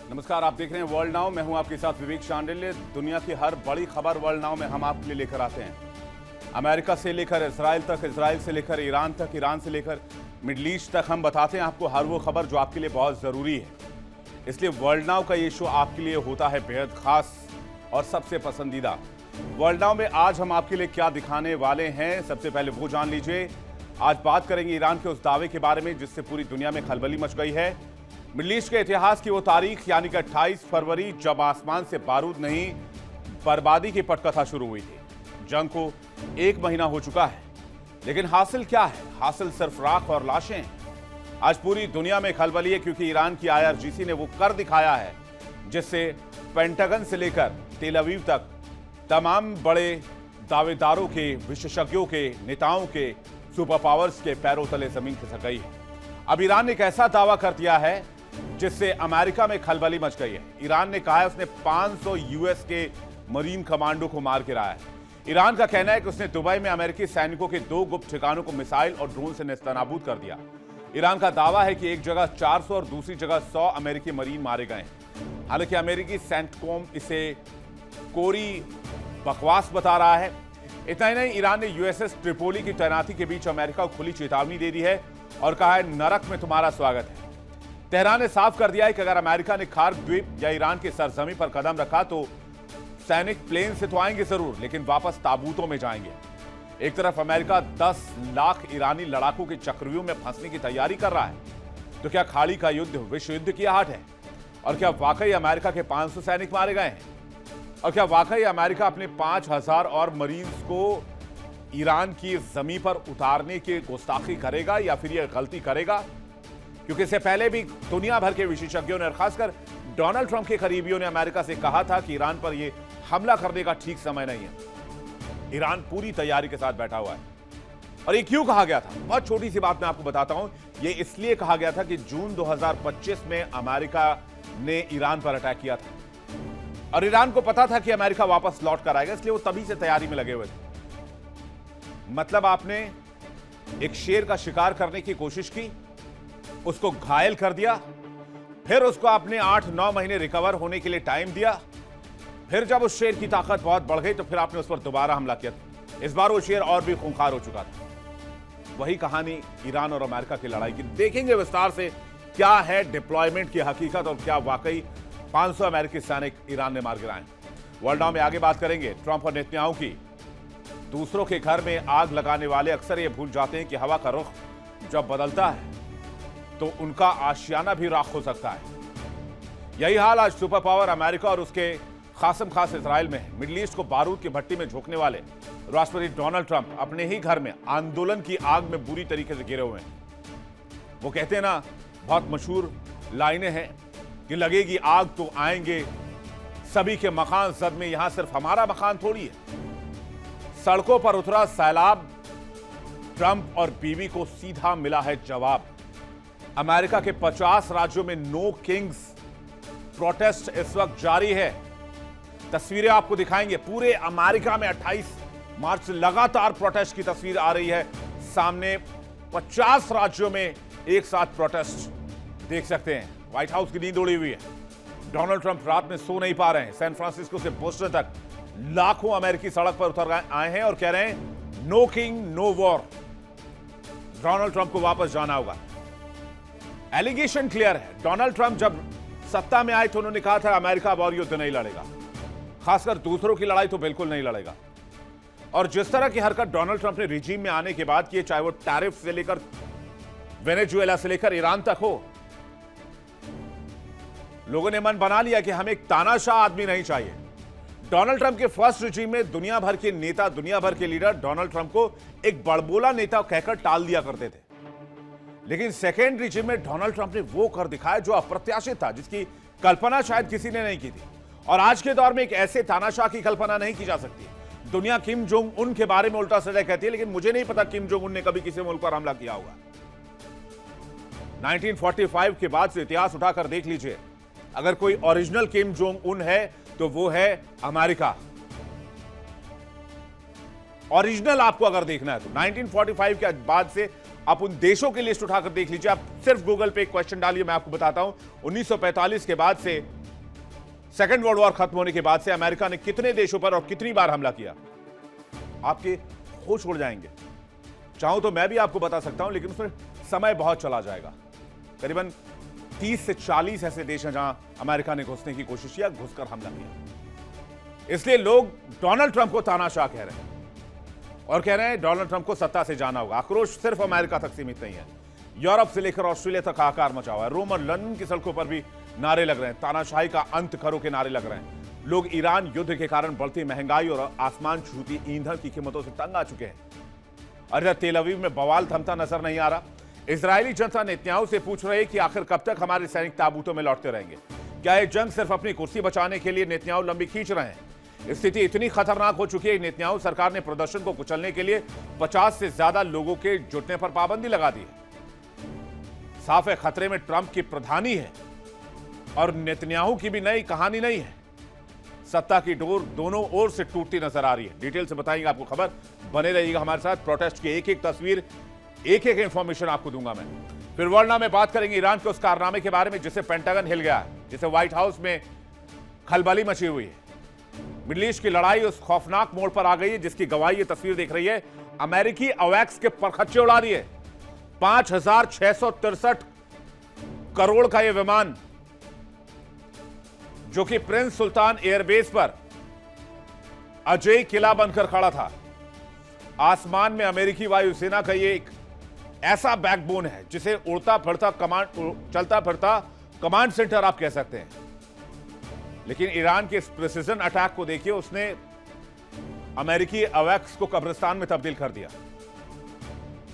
नमस्कार, आप देख रहे हैं वर्ल्ड नाउ। मैं हूं आपके साथ विवेक शांडिल्य। दुनिया की हर बड़ी खबर वर्ल्ड नाउ में हम आपके लिए लेकर आते हैं। अमेरिका से लेकर इजराइल तक, इजराइल से लेकर ईरान तक, ईरान से लेकर मिडल ईस्ट तक हम बताते हैं आपको हर वो खबर जो आपके लिए बहुत ज़रूरी है। इसलिए वर्ल्ड नाउ का ये शो आपके लिए होता है बेहद खास और सबसे पसंदीदा। वर्ल्ड नाउ में आज हम आपके लिए क्या दिखाने वाले हैं, सबसे पहले वो जान लीजिए। आज बात करेंगे ईरान के उस दावे के बारे में जिससे पूरी दुनिया में खलबली मच गई है। मिडल ईस्ट के इतिहास की वो तारीख यानी कि 28 फरवरी, जब आसमान से बारूद नहीं बर्बादी की पटकथा शुरू हुई थी। जंग को 1 महीना हो चुका है, लेकिन हासिल क्या है? हासिल सिर्फ राख और लाशें हैं। आज पूरी दुनिया में खलबली है क्योंकि ईरान की IRGC ने वो कर दिखाया है जिससे पेंटागन से लेकर तेल अवीव तक तमाम बड़े दावेदारों के, विशेषज्ञों के, नेताओं के, सुपर पावर्स के पैरों तले जमीन खिसक गई है। अब ईरान ने एक ऐसा दावा कर दिया है जिससे अमेरिका में खलबली मच गई है। ईरान ने कहा है उसने 500 US के मरीन कमांडो को मार गिराया है। ईरान का कहना है कि उसने दुबई में अमेरिकी सैनिकों के 2 गुप्त ठिकानों को मिसाइल और ड्रोन से नेस्तनाबूद कर दिया। ईरान का दावा है कि एक जगह 400 और दूसरी जगह 100 अमेरिकी मरीन मारे गए हैं। हालांकि अमेरिकी सेंटकॉम इसे कोरी बकवास बता रहा है। इतना ही नहीं, ईरान ने USS ट्रिपोली की तैनाती के बीच अमेरिका को खुली चेतावनी दे दी है और कहा है नरक में तुम्हारा स्वागत है। तेहरान ने साफ कर दिया है कि अगर अमेरिका ने खार्क द्वीप या ईरान की सरजमी पर कदम रखा तो सैनिक प्लेन से तो आएंगे जरूर, लेकिन वापस ताबूतों में जाएंगे। एक तरफ अमेरिका 10 लाख ईरानी लड़ाकू के चक्रव्यूह में फंसने की तैयारी कर रहा है, तो क्या खाड़ी का युद्ध विश्व युद्ध की आहट है? और क्या वाकई अमेरिका के 500 सैनिक मारे गए हैं? और क्या वाकई अमेरिका अपने 5000 और मरीन्स को ईरान की जमीन पर उतारने की गुस्ताखी करेगा या फिर यह गलती करेगा? क्योंकि इससे पहले भी दुनिया भर के विशेषज्ञों ने और खासकर डोनाल्ड ट्रंप के करीबियों ने अमेरिका से कहा था कि ईरान पर यह हमला करने का ठीक समय नहीं है। ईरान पूरी तैयारी के साथ बैठा हुआ है। और ये क्यों कहा गया था? बहुत छोटी सी बात मैं आपको बताता हूं। यह इसलिए कहा गया था कि जून 2025 में अमेरिका ने ईरान पर अटैक किया था और ईरान को पता था कि अमेरिका वापस लौट कर आएगा, इसलिए वो तभी से तैयारी में लगे हुए थे। मतलब आपने एक शेर का शिकार करने की कोशिश की, उसको घायल कर दिया, फिर उसको आपने 8-9 महीने रिकवर होने के लिए टाइम दिया, फिर जब उस शेर की ताकत बहुत बढ़ गई तो फिर आपने उस पर दोबारा हमला किया। इस बार वो शेर और भी खूंखार हो चुका था। वही कहानी ईरान और अमेरिका की लड़ाई की। देखेंगे विस्तार से क्या है डिप्लॉयमेंट की हकीकत और क्या वाकई 500 अमेरिकी सैनिक ईरान ने मार गिराए। वर्ल्ड नाउ में आगे बात करेंगे ट्रंप और नेतन्याहू की। दूसरों के घर में आग लगाने वाले अक्सर ये भूल जाते हैं कि हवा का रुख जब बदलता है तो उनका आशियाना भी राख हो सकता है। यही हाल आज सुपर पावर अमेरिका और उसके खासम खास इजराइल में है। मिडल ईस्ट को बारूद की भट्टी में झोंकने वाले राष्ट्रपति डोनाल्ड ट्रंप अपने ही घर में आंदोलन की आग में बुरी तरीके से घिरे हुए हैं। वो कहते हैं ना, बहुत मशहूर लाइनें हैं कि लगेगी आग तो आएंगे सभी के मकान जद में, यहां सिर्फ हमारा मकान थोड़ी है। सड़कों पर उतरा सैलाब, ट्रंप और बीवी को सीधा मिला है जवाब। अमेरिका के 50 राज्यों में नो किंग्स प्रोटेस्ट इस वक्त जारी है। तस्वीरें आपको दिखाएंगे। पूरे अमेरिका में 28 मार्च से लगातार प्रोटेस्ट की तस्वीर आ रही है सामने। 50 राज्यों में एक साथ प्रोटेस्ट देख सकते हैं। व्हाइट हाउस की नींद उड़ी हुई है। डोनाल्ड ट्रंप रात में सो नहीं पा रहे हैं। सैन फ्रांसिस्को से बोस्टन तक लाखों अमेरिकी सड़क पर उतर आए हैं और कह रहे हैं no king no war. Donald Trump को वापस जाना होगा। एलिगेशन क्लियर है। डोनाल्ड ट्रंप जब सत्ता में आए तो उन्होंने कहा था अमेरिका अब और युद्ध नहीं लड़ेगा, खासकर दूसरों की लड़ाई तो बिल्कुल नहीं लड़ेगा। और जिस तरह की हरकत डोनाल्ड ट्रंप ने रिजीम में आने के बाद की, चाहे वो टैरिफ से लेकर वेनेजुएला से लेकर ईरान तक हो, लोगों ने मन बना लिया कि हमें एक तानाशाह आदमी नहीं चाहिए। डोनाल्ड ट्रंप के फर्स्ट रिजीम में दुनिया भर के नेता, दुनिया भर के लीडर डोनाल्ड ट्रंप को एक बड़बोला नेता कहकर टाल दिया करते थे। लेकिन सेकेंड रिजीम में डोनाल्ड ट्रंप ने वो कर दिखाया जो अप्रत्याशित था, जिसकी कल्पना शायद किसी ने नहीं की थी। और आज के दौर में एक ऐसे तानाशाह की कल्पना नहीं की जा सकती। दुनिया किम जोंग उन के बारे में उल्टा सीधा कहती है, लेकिन मुझे नहीं पता किम जोंग उन ने कभी किसी मुल्क पर हमला किया होगा। 1945 के बाद से इतिहास उठाकर देख लीजिए, अगर कोई ओरिजिनल किम जोंग उन है तो वो है अमेरिका। ओरिजिनल आपको अगर देखना है तो 1945 के बाद से आप उन देशों की लिस्ट उठाकर देख लीजिए। आप सिर्फ गूगल पे एक क्वेश्चन डालिए, मैं आपको बताता हूं 1945 के बाद से, सेकेंड वर्ल्ड वॉर खत्म होने के बाद से अमेरिका ने कितने देशों पर और कितनी बार हमला किया, आपके होश उड़ जाएंगे। चाहूं तो मैं भी आपको बता सकता हूं, लेकिन उसमें समय बहुत चला जाएगा। करीबन 30 से 40 ऐसे देश हैं जहां अमेरिका ने घुसने की कोशिश किया, घुसकर हमला किया। इसलिए लोग डोनाल्ड ट्रंप को तानाशाह कह रहे हैं और कह रहे हैं डोनाल्ड ट्रंप को सत्ता से जाना होगा। आक्रोश सिर्फ अमेरिका तक सीमित नहीं है, यूरोप से लेकर ऑस्ट्रेलिया तक हाहाकार मचा हुआ है। रोम और लंदन की सड़कों पर भी नारे लग रहे हैं, तानाशाही का अंत करो के नारे लग रहे हैं। लोग ईरान युद्ध के कारण बढ़ती महंगाई और आसमान छूती ईंधन की कीमतों से तंग आ चुके हैं। और इधर तेल अवीव में बवाल थमता नजर नहीं आ रहा। इजरायली जनता नेतन्याहू से पूछ रहे कि आखिर कब तक हमारे सैनिक ताबूतों में लौटते रहेंगे। क्या यह जंग सिर्फ अपनी कुर्सी बचाने के लिए नेतन्याहू लंबी खींच रहे हैं? स्थिति इतनी खतरनाक हो चुकी है, नेतन्याहू सरकार ने प्रदर्शन को कुचलने के लिए 50 से ज्यादा लोगों के जुटने पर पाबंदी लगा दी है। साफ है, खतरे में ट्रंप की प्रधानी है और नेतन्याहू की भी नई कहानी नहीं है। सत्ता की डोर दोनों ओर से टूटती नजर आ रही है। डिटेल से बताएंगे आपको खबर, बने रहिएगा हमारे साथ। प्रोटेस्ट की एक एक तस्वीर, एक एक इंफॉर्मेशन आपको दूंगा मैं। फिर वर्ल्ड नाउ में बात करेंगे ईरान के उस कारनामे के बारे में जिससे पेंटागन हिल गया है, जिसे व्हाइट हाउस में खलबली मची हुई है। मिडिल ईस्ट की लड़ाई उस खौफनाक मोड़ पर आ गई है जिसकी गवाही ये तस्वीर देख रही है। अमेरिकी अवैक्स के परखच्चे उड़ा दिए। 5663 करोड़ का यह विमान, जो कि प्रिंस सुल्तान एयरबेस पर अजय किला बनकर खड़ा था। आसमान में अमेरिकी वायुसेना का यह एक ऐसा बैकबोन है जिसे उड़ता फिरता चलता फिरता कमांड सेंटर आप कह सकते हैं। लेकिन ईरान के इस प्रिसीजन अटैक को देखिए, उसने अमेरिकी अवैक्स को कब्रिस्तान में तब्दील कर दिया।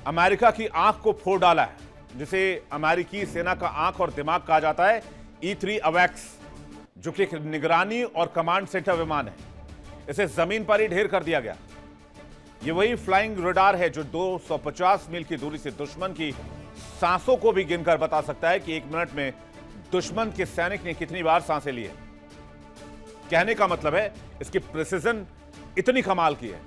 अमेरिका की आंख को फोड़ डाला है, जिसे अमेरिकी सेना का आंख और दिमाग कहा जाता है। E3 अवैक्स, जो कि एक निगरानी और कमांड सेंटर विमान है, इसे जमीन पर ही ढेर कर दिया गया। यह वही फ्लाइंग रडार है जो 250 मील की दूरी से दुश्मन की सांसों को भी गिनकर बता सकता है कि 1 मिनट में दुश्मन के सैनिक ने कितनी बार सांसें ली है। कहने का मतलब है इसकी प्रिसिजन इतनी कमाल की है।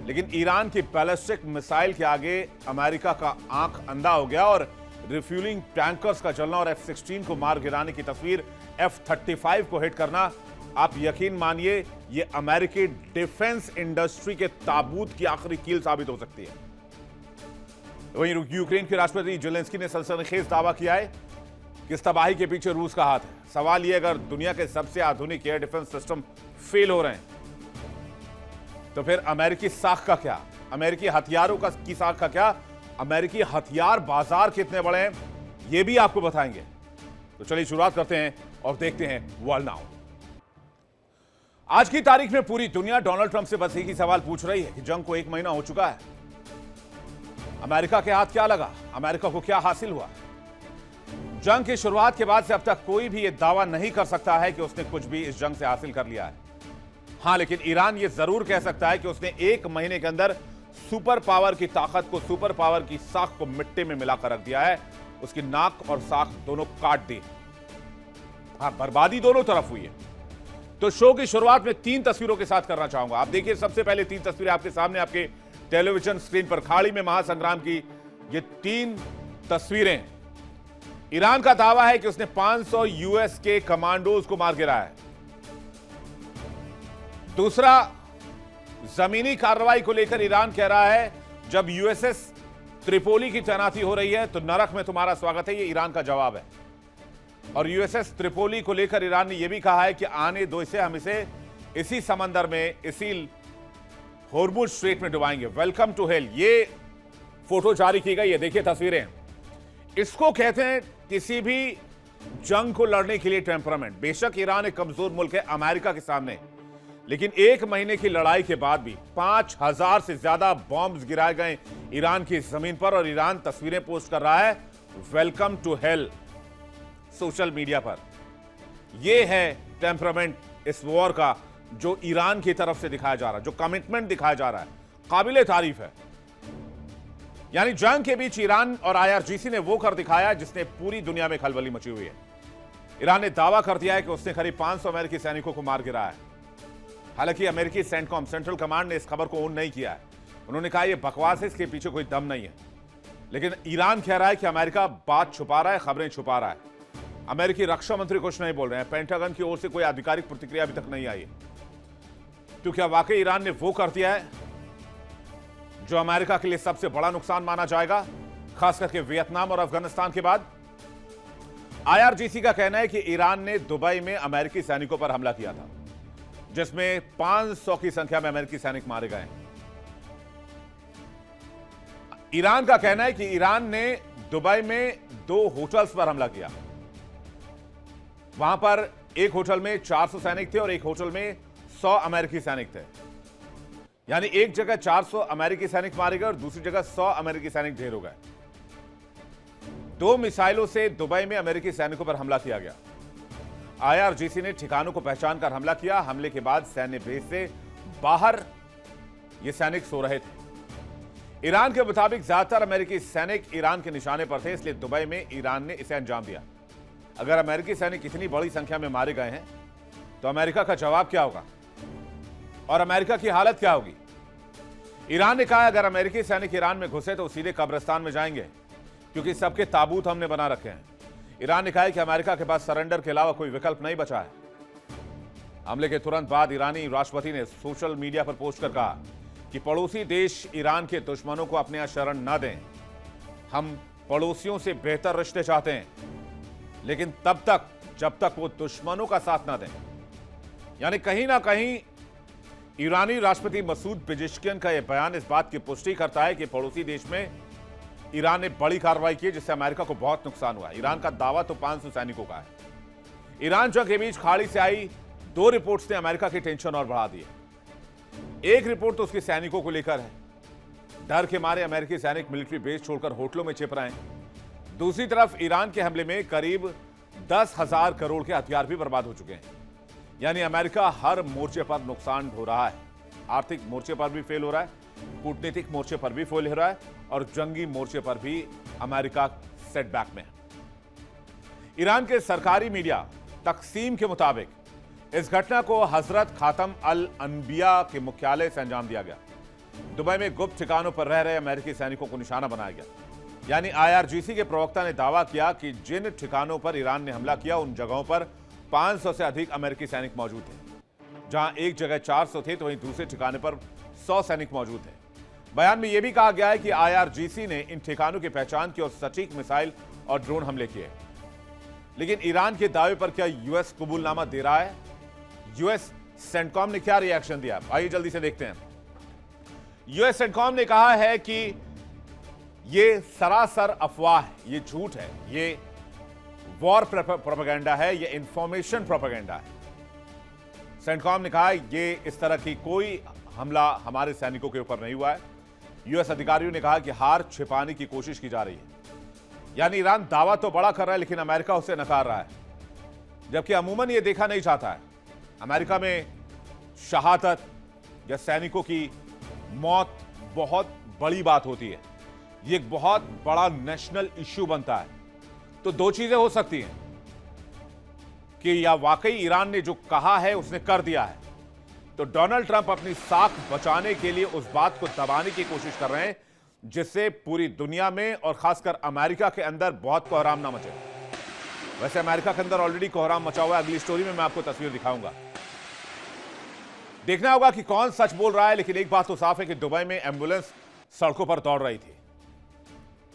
लेकिन ईरान की बैलिस्टिक मिसाइल के आगे अमेरिका का आंख अंधा हो गया और रिफ्यूलिंग टैंकर्स का जलना और F-16 को मार गिराने की तस्वीर, F-35 को हिट करना, आप यकीन मानिए ये अमेरिकी डिफेंस इंडस्ट्री के ताबूत की आखिरी कील साबित हो सकती है। वहीं यूक्रेन के राष्ट्रपति जेलेंस्की ने सनसनीखेज दावा किया है कि इस तबाही के पीछे रूस का हाथ है। सवाल यह, अगर दुनिया के सबसे आधुनिक एयर डिफेंस सिस्टम फेल हो रहे हैं तो फिर अमेरिकी साख का क्या, अमेरिकी हथियारों की साख का क्या, अमेरिकी हथियार बाजार कितने बड़े हैं, यह भी आपको बताएंगे। तो चलिए शुरुआत करते हैं और देखते हैं वर्ल्ड नाउ। आज की तारीख में पूरी दुनिया डोनाल्ड ट्रंप से बस एक ही सवाल पूछ रही है कि जंग को 1 महीना हो चुका है, अमेरिका के हाथ क्या लगा, अमेरिका को क्या हासिल हुआ। जंग की शुरुआत के बाद से अब तक कोई भी यह दावा नहीं कर सकता है कि उसने कुछ भी इस जंग से हासिल कर लिया है। हां, लेकिन ईरान यह जरूर कह सकता है कि उसने 1 महीने के अंदर सुपर पावर की ताकत को, सुपर पावर की साख को मिट्टी में मिलाकर रख दिया है। उसकी नाक और साख दोनों काट दी। हां, बर्बादी दोनों तरफ हुई है। तो शो की शुरुआत में 3 तस्वीरों के साथ करना चाहूंगा। आप देखिए, सबसे पहले 3 तस्वीरें आपके सामने, आपके टेलीविजन स्क्रीन पर। खाड़ी में महासंग्राम की ये 3 तस्वीरें। ईरान का दावा है कि उसने 500 यूएस के कमांडोज को मार गिराया है। दूसरा, जमीनी कार्रवाई को लेकर ईरान कह रहा है जब यूएसएस त्रिपोली की तैनाती हो रही है तो नरक में तुम्हारा स्वागत है। ये ईरान का जवाब है। और यूएसएस त्रिपोली को लेकर ईरान ने यह भी कहा है कि आने दो इसे, हम इसे इसी समंदर में, इसी हॉर्मुज स्ट्रेट में डुबाएंगे। वेलकम टू हेल, ये फोटो जारी की गई है, देखिए तस्वीरें। इसको कहते हैं किसी भी जंग को लड़ने के लिए टेम्परामेंट। बेशक ईरान एक कमजोर मुल्क है अमेरिका के सामने, लेकिन 1 महीने की लड़ाई के बाद भी 5000 से ज्यादा बॉम्ब्स गिराए गए ईरान की जमीन पर और ईरान तस्वीरें पोस्ट कर रहा है welcome to hell social media पर। यह है टेम्परामेंट इस वॉर का जो ईरान की तरफ से दिखाया जा रहा है, जो कमिटमेंट दिखाया जा रहा है, काबिले तारीफ है। यानी जंग के बीच ईरान और IRGC ने वो कर दिखाया जिसने पूरी दुनिया में खलबली मची हुई है। ईरान ने दावा कर दिया है कि उसने करीब 500 अमेरिकी सैनिकों को मार गिराया है। हालांकि अमेरिकी सेंटकॉम, सेंट्रल कमांड ने इस खबर को ओन नहीं किया है। उन्होंने कहा यह बकवास है, इसके पीछे कोई दम नहीं है। लेकिन ईरान कह रहा है कि अमेरिका बात छुपा रहा है, खबरें छुपा रहा है। अमेरिकी रक्षा मंत्री कुछ नहीं बोल रहे हैं। पेंटागन की ओर से कोई आधिकारिक प्रतिक्रिया अभी तक नहीं आई है। तो क्या वाकई ईरान ने वो कर दिया है जो अमेरिका के लिए सबसे बड़ा नुकसान माना जाएगा, खास करके वियतनाम और अफगानिस्तान के बाद? आईआरजीसी का कहना है कि ईरान ने दुबई में अमेरिकी सैनिकों पर हमला किया था, जिसमें 500 की संख्या में अमेरिकी सैनिक मारे गए। ईरान का कहना है कि ईरान ने दुबई में 2 होटल्स पर हमला किया। वहां पर एक होटल में 400 सैनिक थे और एक होटल में 100 अमेरिकी सैनिक थे। यानी एक जगह 400 अमेरिकी सैनिक मारे गए और दूसरी जगह 100 अमेरिकी सैनिक ढेर हो गए। 2 मिसाइलों से दुबई में अमेरिकी सैनिकों पर हमला किया गया। आईआरजीसी ने ठिकानों को पहचान कर हमला किया। हमले के बाद सैन्य बेस से बाहर ये सैनिक सो रहे थे। ईरान के मुताबिक ज्यादातर अमेरिकी सैनिक ईरान के निशाने पर थे, इसलिए दुबई में ईरान ने इसे अंजाम दिया। अगर अमेरिकी सैनिक इतनी बड़ी संख्या में मारे गए हैं तो अमेरिका का जवाब क्या होगा और अमेरिका की हालत क्या होगी? ईरान ने कहा अगर अमेरिकी सैनिक ईरान में घुसे तो सीधे कब्रिस्तान में जाएंगे, क्योंकि सबके ताबूत हमने बना रखे हैं। ईरान ने कहा है कि अमेरिका के पास सरेंडर के अलावा कोई विकल्प नहीं बचा है। हमले के तुरंत बाद ईरानी राष्ट्रपति ने सोशल मीडिया पर पोस्ट कर कहा कि पड़ोसी देश ईरान के दुश्मनों को अपने यहां शरण न दें। हम पड़ोसियों से बेहतर रिश्ते चाहते हैं, लेकिन तब तक जब तक वो दुश्मनों का साथ ना दें। यानी कहीं ना कहीं ईरानी राष्ट्रपति मसूद पेजेश्कियन का यह बयान इस बात की पुष्टि करता है कि पड़ोसी देश में ईरान ने बड़ी कार्रवाई की, जिससे अमेरिका को बहुत नुकसान हुआ। ईरान का दावा तो 500 सैनिकों का है। ईरान जंग के बीच खाड़ी से आई 2 रिपोर्ट्स ने अमेरिका की टेंशन और बढ़ा दी है। एक रिपोर्ट तो उसके सैनिकों को लेकर है। डर के मारे अमेरिकी सैनिक मिलिट्री बेस छोड़कर होटलों में छिप रहे हैं। दूसरी तरफ ईरान के हमले में करीब 10,000 करोड़ के हथियार भी बर्बाद हो चुके हैं। यानी अमेरिका हर मोर्चे पर नुकसान हो रहा है। आर्थिक मोर्चे पर भी फेल हो रहा है, कूटनीतिक मोर्चे पर भी फेल हो रहा है और जंगी मोर्चे पर भी अमेरिका सेटबैक में है। ईरान के सरकारी मीडिया तकसीम के मुताबिक इस घटना को हजरत खातम अल अनबिया के मुख्यालय से अंजाम दिया गया। दुबई में गुप्त ठिकानों पर रह रहे अमेरिकी सैनिकों को निशाना बनाया गया। यानी आईआरजीसी के प्रवक्ता ने दावा किया कि जिन ठिकानों पर ईरान ने हमला किया उन जगहों पर 500 से अधिक अमेरिकी सैनिक मौजूद थे। जहां एक जगह 400 थे तो वहीं दूसरे ठिकाने पर 100 सैनिक मौजूद थे। बयान में यह भी कहा गया है कि आईआरजीसी ने इन ठिकानों की पहचान की और सटीक मिसाइल और ड्रोन हमले किए। लेकिन ईरान के दावे पर क्या यूएस कबूलनामा दे रहा है? यूएस सेंटकॉम ने क्या रिएक्शन दिया? आइए जल्दी से देखते हैं। यूएस सेंटकॉम ने कहा है कि यह सरासर अफवाह है, यह झूठ है, यह वॉर प्रोपेगेंडा है, यह इंफॉर्मेशन प्रोपेगेंडा है। सेंटकॉम ने कहा यह इस तरह की कोई हमला हमारे सैनिकों के ऊपर नहीं हुआ है। यूएस अधिकारियों ने कहा कि हार छिपाने की कोशिश की जा रही है। यानी ईरान दावा तो बड़ा कर रहा है, लेकिन अमेरिका उसे नकार रहा है, जबकि अमूमन यह देखा नहीं चाहता है। अमेरिका में शहादत या सैनिकों की मौत बहुत बड़ी बात होती है, यह एक बहुत बड़ा नेशनल इश्यू बनता है। तो 2 चीजें हो सकती हैं कि या वाकई ईरान ने जो कहा है उसने कर दिया है, तो डोनाल्ड ट्रंप अपनी साख बचाने के लिए उस बात को दबाने की कोशिश कर रहे हैं जिससे पूरी दुनिया में और खासकर अमेरिका के अंदर बहुत कोहराम ना मचे। वैसे अमेरिका के अंदर ऑलरेडी कोहराम मचा हुआ है। अगली स्टोरी में मैं आपको तस्वीर दिखाऊंगा। देखना होगा कि कौन सच बोल रहा है, लेकिन एक बात तो साफ है कि दुबई में एम्बुलेंस सड़कों पर दौड़ रही थी।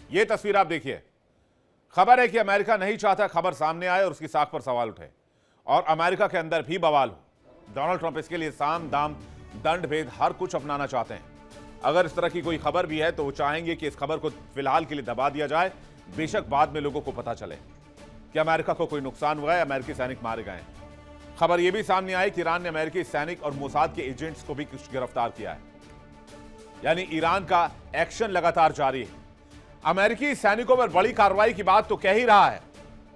यह तस्वीर आप देखिए। खबर है कि अमेरिका नहीं चाहता खबर सामने आए और उसकी साख पर सवाल उठे और अमेरिका के अंदर भी बवाल हो। डोनाल्ड ट्रंप इसके लिए साम दाम दंड भेद हर कुछ अपनाना चाहते हैं। अगर इस तरह की कोई खबर भी है तो वो चाहेंगे कि इस खबर को फिलहाल के लिए दबा दिया जाए, बेशक बाद में लोगों को पता चले कि अमेरिका को कोई नुकसान हुआ है, अमेरिकी सैनिक मारे गए हैं। खबर यह भी सामने आई कि ईरान ने अमेरिकी सैनिक और मोसाद के एजेंट्स को भी कुछ गिरफ्तार किया है। यानी ईरान का एक्शन लगातार जारी है। अमेरिकी सैनिकों पर बड़ी कार्रवाई की बात तो कह ही रहा है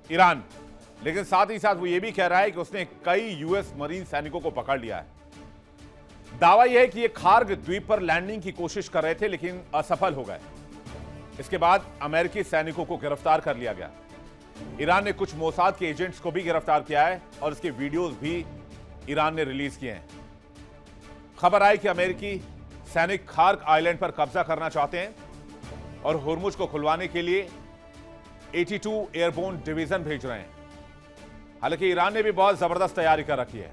ईरान, लेकिन साथ ही साथ वो ये भी कह रहा है कि उसने कई यूएस मरीन सैनिकों को पकड़ लिया है। दावा यह है कि ये खार्ग द्वीप पर लैंडिंग की कोशिश कर रहे थे लेकिन असफल हो गए। इसके बाद अमेरिकी सैनिकों को गिरफ्तार कर लिया गया। ईरान ने कुछ मोसाद के एजेंट्स को भी गिरफ्तार किया है और इसके वीडियोस भी ईरान ने रिलीज किए हैं। खबर आई कि अमेरिकी सैनिक खार्ग आइलैंड पर कब्जा करना चाहते हैं। और होर्मुज को खुलवाने के लिए 82 एयरबोर्न डिवीजन भेज रहे हैं। हालांकि ईरान ने भी बहुत जबरदस्त तैयारी कर रखी है।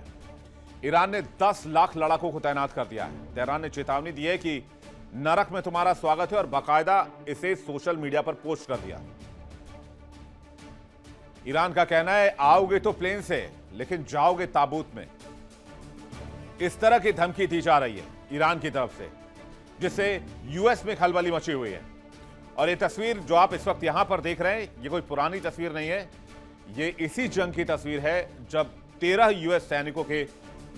ईरान ने 10 लाख लड़ाकों को तैनात कर दिया है। तेहरान ने चेतावनी दी है कि नरक में तुम्हारा स्वागत है और बाकायदा इसे सोशल मीडिया पर पोस्ट कर दिया। ईरान का कहना है आओगे तो प्लेन से, लेकिन जाओगे ताबूत में। इस तरह की धमकी दी जा रही है ईरान की तरफ से, जिससे यूएस में खलबली मची हुई है। और ये तस्वीर जो आप इस वक्त यहां पर देख रहे हैं, ये कोई पुरानी तस्वीर नहीं है। ये इसी जंग की तस्वीर है जब 13 यूएस सैनिकों के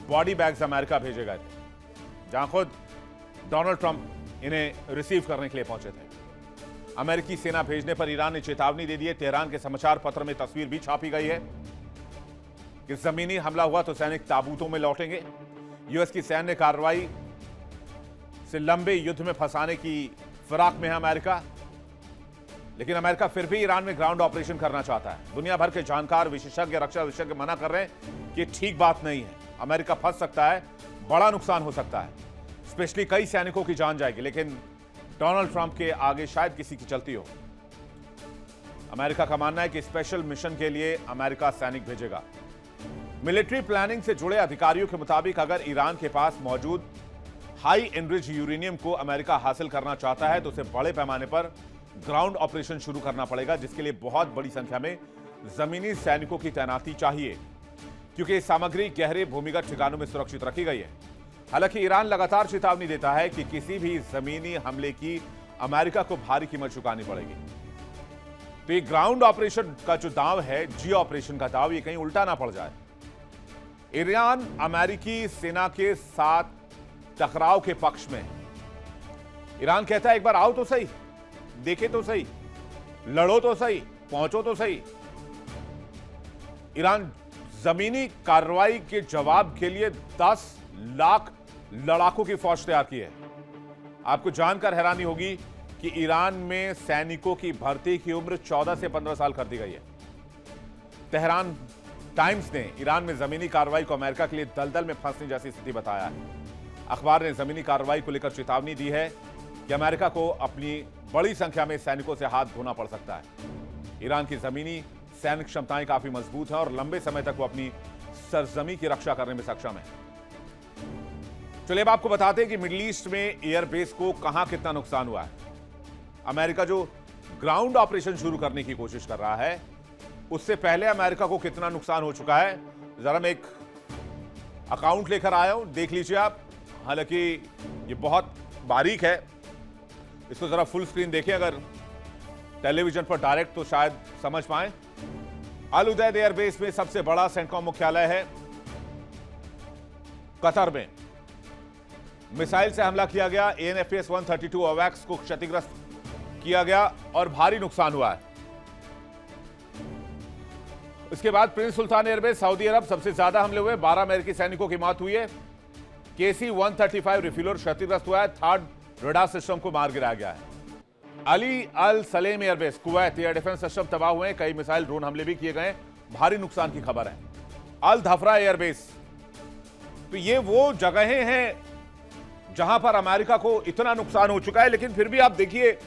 बॉडी बैग्स अमेरिका भेजे गए थे, जहां खुद डोनाल्ड ट्रंप इन्हें रिसीव करने के लिए पहुंचे थे। अमेरिकी सेना भेजने पर ईरान ने चेतावनी दे दी है। तेहरान के समाचार पत्र में तस्वीर भी छापी गई है कि जमीनी हमला हुआ तो सैनिक ताबूतों में लौटेंगे। यूएस की सैन्य कार्रवाई से लंबे युद्ध में फंसाने की फिराक में है अमेरिका, लेकिन अमेरिका फिर भी ईरान में ग्राउंड ऑपरेशन करना चाहता है। दुनिया भर के जानकार, विशेषज्ञ, रक्षा विशेषज्ञ मना कर रहे हैं कि ठीक बात नहीं है। अमेरिका फंस सकता है, बड़ा नुकसान हो सकता है, स्पेशली कई सैनिकों की जान जाएगी। लेकिन डोनाल्ड ट्रंप के आगे शायद किसी की चलती हो। अमेरिका का मानना है कि स्पेशल मिशन के लिए अमेरिका सैनिक भेजेगा। मिलिट्री प्लानिंग से जुड़े अधिकारियों के मुताबिक अगर ईरान के पास मौजूद हाई एनरिच यूरेनियम को अमेरिका हासिल करना चाहता है तो उसे बड़े पैमाने पर ग्राउंड ऑपरेशन शुरू करना पड़ेगा, जिसके लिए बहुत बड़ी संख्या में जमीनी सैनिकों की तैनाती चाहिए, क्योंकि ये सामग्री गहरे भूमिगत ठिकानों में सुरक्षित रखी गई है। हालांकि ईरान लगातार चेतावनी देता है कि किसी भी जमीनी हमले की अमेरिका को भारी कीमत चुकानी पड़ेगी। तो ये ग्राउंड ऑपरेशन का जो दांव है, जियो ऑपरेशन का दांव, ये कहीं उल्टा ना पड़ जाए। ईरान अमेरिकी सेना के साथ टकराव के पक्ष में। ईरान कहता है एक बार आओ तो सही, देखे तो सही, लड़ो तो सही, पहुंचो तो सही। ईरान जमीनी कार्रवाई के जवाब के लिए 10 लाख लड़ाकों की फौज तैयार की है। आपको जानकर हैरानी होगी कि ईरान में सैनिकों की भर्ती की उम्र 14 से 15 साल कर दी गई है। तेहरान टाइम्स ने ईरान में जमीनी कार्रवाई को अमेरिका के लिए दलदल में फंसने जैसी स्थिति बताया है। अखबार ने जमीनी कार्रवाई को लेकर चेतावनी दी है कि अमेरिका को अपनी बड़ी संख्या में सैनिकों से हाथ धोना पड़ सकता है। ईरान की जमीनी सैनिक क्षमताएं काफी मजबूत हैं और लंबे समय तक वो अपनी सरजमी की रक्षा करने में सक्षम है। चलिए अब आपको बताते हैं कि मिडिल ईस्ट में एयरबेस को कहां कितना नुकसान हुआ है। अमेरिका जो ग्राउंड ऑपरेशन शुरू करने की कोशिश कर रहा है, उससे पहले अमेरिका को कितना नुकसान हो चुका है, जरा मैं एक अकाउंट लेकर आया हूं, देख लीजिए आप। हालांकि ये बहुत बारीक है, इसको जरा फुल स्क्रीन देखें अगर टेलीविजन पर डायरेक्ट, तो शायद समझ पाएं। अल उदैद एयरबेस में सबसे बड़ा सेंटकॉम मुख्यालय है कतर में। मिसाइल से हमला किया गया, AN/AFS 132 अवैक्स को क्षतिग्रस्त किया गया और भारी नुकसान हुआ है। इसके बाद प्रिंस सुल्तान एयरबेस, सऊदी अरब, सबसे ज्यादा हमले हुए, 12 अमेरिकी सैनिकों की मौत हुई है। KC-135 रिफ्यूलर क्षतिग्रस्त हुआ है, थर्ड रडार सिस्टम को मार गिराया गया है। Ali Al Salem airbase, Kuwait, air defence system तबाह हुए, कई मिसाइल ड्रोन हमले भी किए गए, भारी नुकसान की खबर है। अल धफरा एयरबेस, तो ये वो जगहें हैं जहां पर अमेरिका को इतना नुकसान हो चुका है, लेकिन फिर भी आप देखिए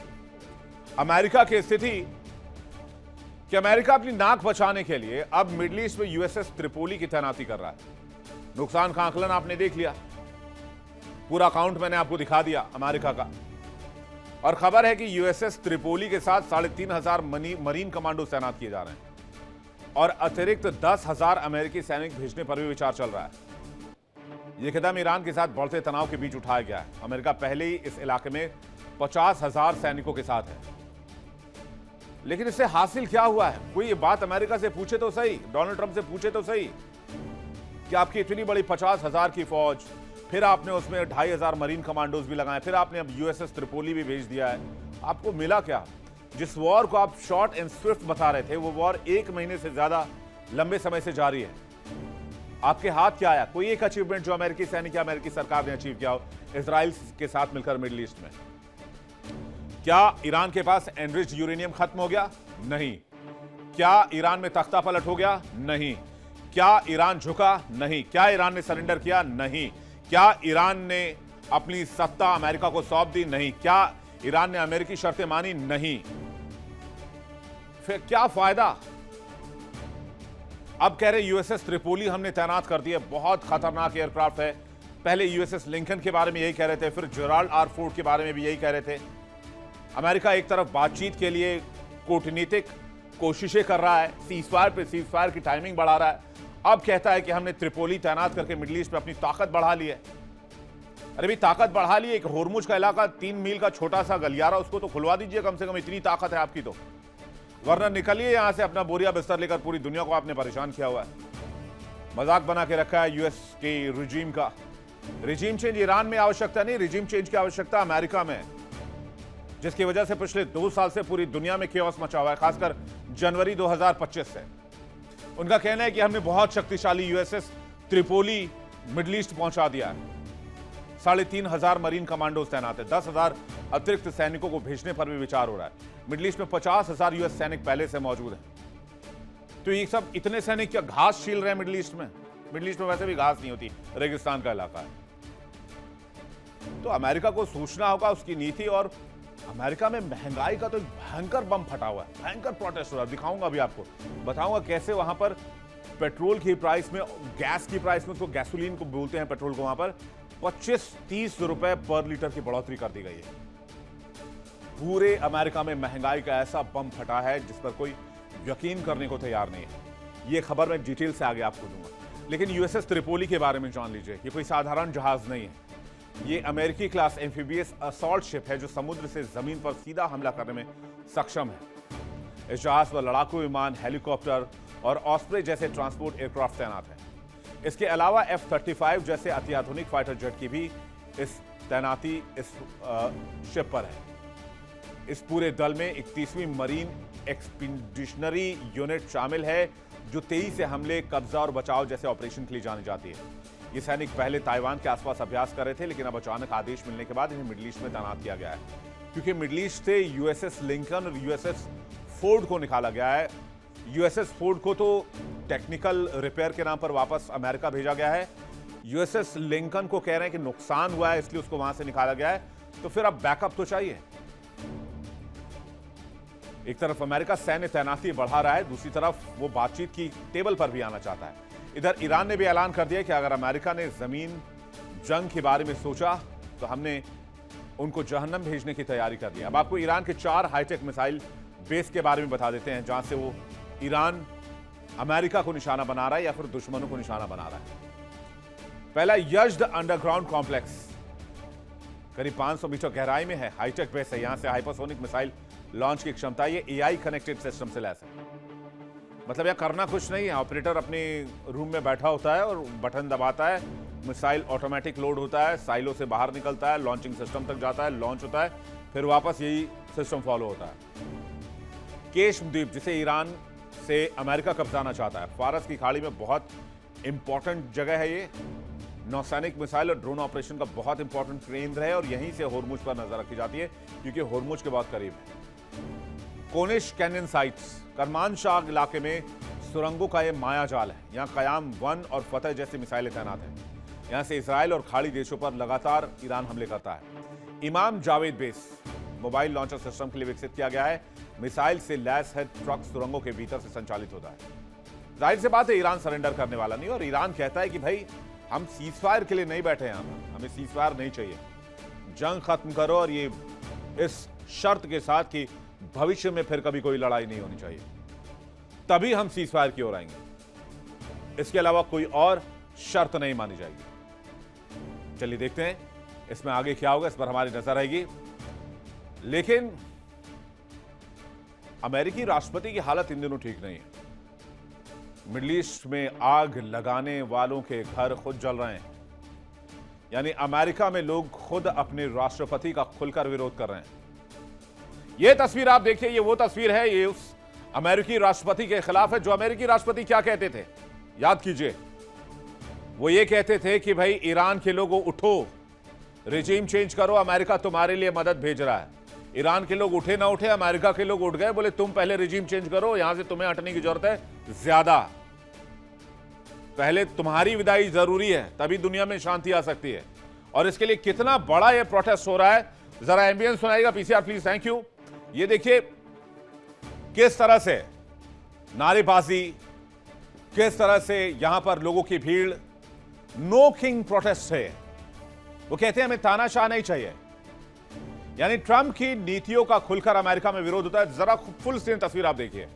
अमेरिका की स्थिति कि अमेरिका अपनी नाक बचाने के लिए अब मिडिल ईस्ट में USS त्रिपोली की तैनाती कर रहा है। नुकसान का आंकलन आपने देख लिया, पूरा अकाउंट मैंने आपको दिखा दिया अमेरिका का। और खबर है कि USS त्रिपोली के साथ 3,500 मरीन कमांडो तैनात किए जा रहे हैं और अतिरिक्त 10,000 अमेरिकी सैनिक भेजने पर भी विचार चल रहा है। यह कदम ईरान के साथ बढ़ते तनाव के बीच उठाया गया है। अमेरिका पहले ही इस इलाके में 50,000 सैनिकों के साथ है, लेकिन इससे हासिल क्या हुआ है? कोई ये बात अमेरिका से पूछे तो सही, डोनाल्ड ट्रंप से पूछे तो सही कि आपकी इतनी बड़ी 50,000 की फौज, फिर आपने उसमें 2,500 मरीन कमांडोज भी लगाए, फिर आपने अब USS त्रिपोली भी भेज दिया है, आपको मिला क्या? जिस वॉर को आप शॉर्ट एंड स्विफ्ट बता रहे थे, वो वॉर 1 महीने से ज्यादा लंबे समय से जारी है। आपके हाथ क्या आया? कोई एक अचीवमेंट जो अमेरिकी सैनिक या अमेरिकी सरकार ने अचीव किया हो इजराइल के साथ मिलकर मिडिल ईस्ट में? क्या ईरान के पास एनरिच्ड यूरेनियम खत्म हो गया? नहीं। क्या ईरान में तख्ता पलट हो गया? नहीं। क्या ईरान झुका? नहीं। क्या ईरान ने सरेंडर किया? नहीं। क्या ईरान ने अपनी सत्ता अमेरिका को सौंप दी? नहीं। क्या ईरान ने अमेरिकी शर्तें मानी नहीं। फिर क्या फायदा? अब कह रहे यूएसएस त्रिपोली हमने तैनात कर दिया, बहुत खतरनाक एयरक्राफ्ट है। पहले यूएसएस लिंकन के बारे में यही कह रहे थे, फिर जेराल्ड आर फोर्ड के बारे में भी यही कह रहे थे। अमेरिका एक तरफ बातचीत के लिए कूटनीतिक कोशिशें कर रहा है, सीजफायर पे सीजफायर की टाइमिंग बढ़ा रहा है। अब कहता है कि हमने त्रिपोली तैनात करके मिडिल ईस्ट में अपनी ताकत बढ़ा ली है। अरे भी ताकत बढ़ा ली, एक होर्मुज का इलाका 3 मील का छोटा सा गलियारा, उसको तो खुलवा दीजिए कम से कम, इतनी ताकत है आपकी तो। वरना निकलिए यहां से अपना बोरिया बिस्तर लेकर, पूरी दुनिया को आपने परेशान किया हुआ है। मजाक बना के रखा है यूएस के रिजीम का। रिजीम चेंज ईरान में आवश्यकता नहीं, रिजीम चेंज की आवश्यकता अमेरिका में, जिसकी वजह से पिछले 2 साल से पूरी दुनिया में केओस मचा हुआ है, खासकर जनवरी 2025 से। उनका कहना है कि हमने बहुत शक्तिशाली यूएसएस त्रिपोली मिडिल ईस्ट पहुंचा दिया है। 3,500 मरीन कमांडोज तैनात है, 10,000 अतिरिक्त सैनिकों को भेजने पर भी विचार हो रहा है। मिडिल ईस्ट में 50,000 यूएस सैनिक पहले से मौजूद हैं। तो ये सब इतने सैनिक क्या घास छील रहे हैं मिडिल ईस्ट में? मिडिल ईस्ट में वैसे भी घास नहीं होती, रेगिस्तान का इलाका है। तो अमेरिका को सोचना होगा उसकी नीति। और अमेरिका में महंगाई का तो एक भयंकर बम फटा हुआ है, भयंकर प्रोटेस्ट हो रहा है। दिखाऊंगा अभी आपको, बताऊंगा कैसे वहां पर पेट्रोल की प्राइस में, गैस की प्राइस में, उसको गैसोलीन को बोलते हैं पेट्रोल को, वहां पर 25-30 रुपए पर लीटर की बढ़ोतरी कर दी गई है। पूरे अमेरिका में महंगाई का ऐसा बम फटा है जिस पर कोई यकीन करने को तैयार नहीं है। ये खबर मैं डिटेल से आगे आपको दूंगा। लेकिन यूएसएस त्रिपोली के बारे में जान लीजिए। ये कोई साधारण जहाज नहीं है, ये अमेरिकी क्लास एम्फीबियस असॉल्ट शिप है जो समुद्र से जमीन पर सीधा हमला करने में सक्षम है। इस जहाज पर लड़ाकू विमान, हेलीकॉप्टर और ऑस्प्रे जैसे ट्रांसपोर्ट एयरक्राफ्ट तैनात हैं। इसके अलावा F-35 जैसे अत्याधुनिक फाइटर जेट की भी इस तैनाती इस शिप पर है। इस पूरे दल में 31वीं मरीन एक्सपीडिशनरी यूनिट शामिल है जो तेजी से हमले, कब्जा और बचाव जैसे ऑपरेशन के लिए जानी जाती है। ये सैनिक पहले ताइवान के आसपास अभ्यास कर रहे थे, लेकिन अब अचानक आदेश मिलने के बाद इन्हें मिडिल ईस्ट में तैनात किया गया है, क्योंकि मिडिल ईस्ट से यूएसएस लिंकन और यूएसएस फोर्ड को निकाला गया है। यूएसएस फोर्ड को तो टेक्निकल रिपेयर के नाम पर वापस अमेरिका भेजा गया है। यूएसएस लिंकन को कह रहे हैं कि नुकसान हुआ है इसलिए उसको वहां से निकाला गया है। तो फिर अब बैकअप तो चाहिए। एक तरफ अमेरिका सैन्य तैनाती बढ़ा रहा है, दूसरी तरफ वो बातचीत की टेबल पर भी आना चाहता है। इधर ईरान ने भी ऐलान कर दिया कि अगर अमेरिका ने जमीन जंग के बारे में सोचा तो हमने उनको जहन्नम भेजने की तैयारी कर ली। अब आपको ईरान के 4 हाईटेक मिसाइल बेस के बारे में बता देते हैं जहां से वो ईरान अमेरिका को निशाना बना रहा है या फिर दुश्मनों को निशाना बना रहा है। पहला यज्द अंडरग्राउंड कॉम्प्लेक्स करीब 500 मीटर गहराई में है, हाईटेक बेस है। यहां से हाइपरसोनिक मिसाइल लॉन्च की क्षमता, ये एआई कनेक्टेड सिस्टम से लैस है। मतलब यहां करना कुछ नहीं है, ऑपरेटर अपने रूम में बैठा होता है और बटन दबाता है, मिसाइल ऑटोमेटिक लोड होता है, साइलो से बाहर निकलता है, लॉन्चिंग सिस्टम तक जाता है, लॉन्च होता है, फिर वापस यही सिस्टम फॉलो होता है। केशम द्वीप जिसे ईरान से अमेरिका कब्जाना चाहता है, फारस की खाड़ी में बहुत इंपॉर्टेंट जगह है। ये नौसैनिक मिसाइल और ड्रोन ऑपरेशन का बहुत इंपॉर्टेंट केंद्र है और यहीं से होर्मुज पर नजर रखी जाती है क्योंकि होर्मुज के बहुत करीब है। कोनिश कैनियन साइट्स करमानशाह इलाके में सुरंगों का यह माया जाल है। यहाँ कयाम 1 और फतह जैसी मिसाइलें तैनात हैं। यहाँ से इसराइल और खाड़ी देशों पर लगातार ईरान हमले करता है। इमाम Javed base mobile launcher system के लिए विकसित किया गया है। मिसाइल से लैस है ट्रक सुरंगों के भीतर से संचालित होता है। जाहिर सी बात है ईरान सरेंडर करने वाला नहीं और ईरान कहता है कि भाई हम सीजफायर के लिए नहीं बैठे हैं, हमें सीजफायर नहीं चाहिए, जंग खत्म करो और ये इस शर्त के साथ कि भविष्य में फिर कभी कोई लड़ाई नहीं होनी चाहिए, तभी हम सीजफायर की ओर आएंगे। इसके अलावा कोई और शर्त नहीं मानी जाएगी। चलिए देखते हैं इसमें आगे क्या होगा, इस पर हमारी नजर रहेगी। लेकिन अमेरिकी राष्ट्रपति की हालत इन दिनों ठीक नहीं है। मिडिल ईस्ट में आग लगाने वालों के घर खुद जल रहे हैं। यानी अमेरिका में लोग खुद अपने राष्ट्रपति का खुलकर विरोध कर रहे हैं। यह तस्वीर आप देखिए, ये वो तस्वीर है, ये उस अमेरिकी राष्ट्रपति के खिलाफ है। जो अमेरिकी राष्ट्रपति क्या कहते थे याद कीजिए, वो ये कहते थे कि भाई ईरान के लोगों उठो, रिजीम चेंज करो, अमेरिका तुम्हारे लिए मदद भेज रहा है। ईरान के लोग उठे ना उठे, अमेरिका के लोग उठ गए, बोले तुम पहले रिजीम चेंज करो, यहां से तुम्हें हटने की जरूरत है ज्यादा, पहले तुम्हारी विदाई जरूरी है, तभी दुनिया में शांति आ सकती है। और इसके लिए कितना बड़ा यह प्रोटेस्ट हो रहा है जरा एम्बियंस सुनाइएगा पीसीआर प्लीज, थैंक यू। ये देखिए किस तरह से नारेबाजी, किस तरह से यहां पर लोगों की भीड़, नो किंग प्रोटेस्ट है। वो कहते हैं हमें तानाशाह नहीं चाहिए, यानी ट्रंप की नीतियों का खुलकर अमेरिका में विरोध होता है। जरा फुल स्क्रीन तस्वीर आप देखिए।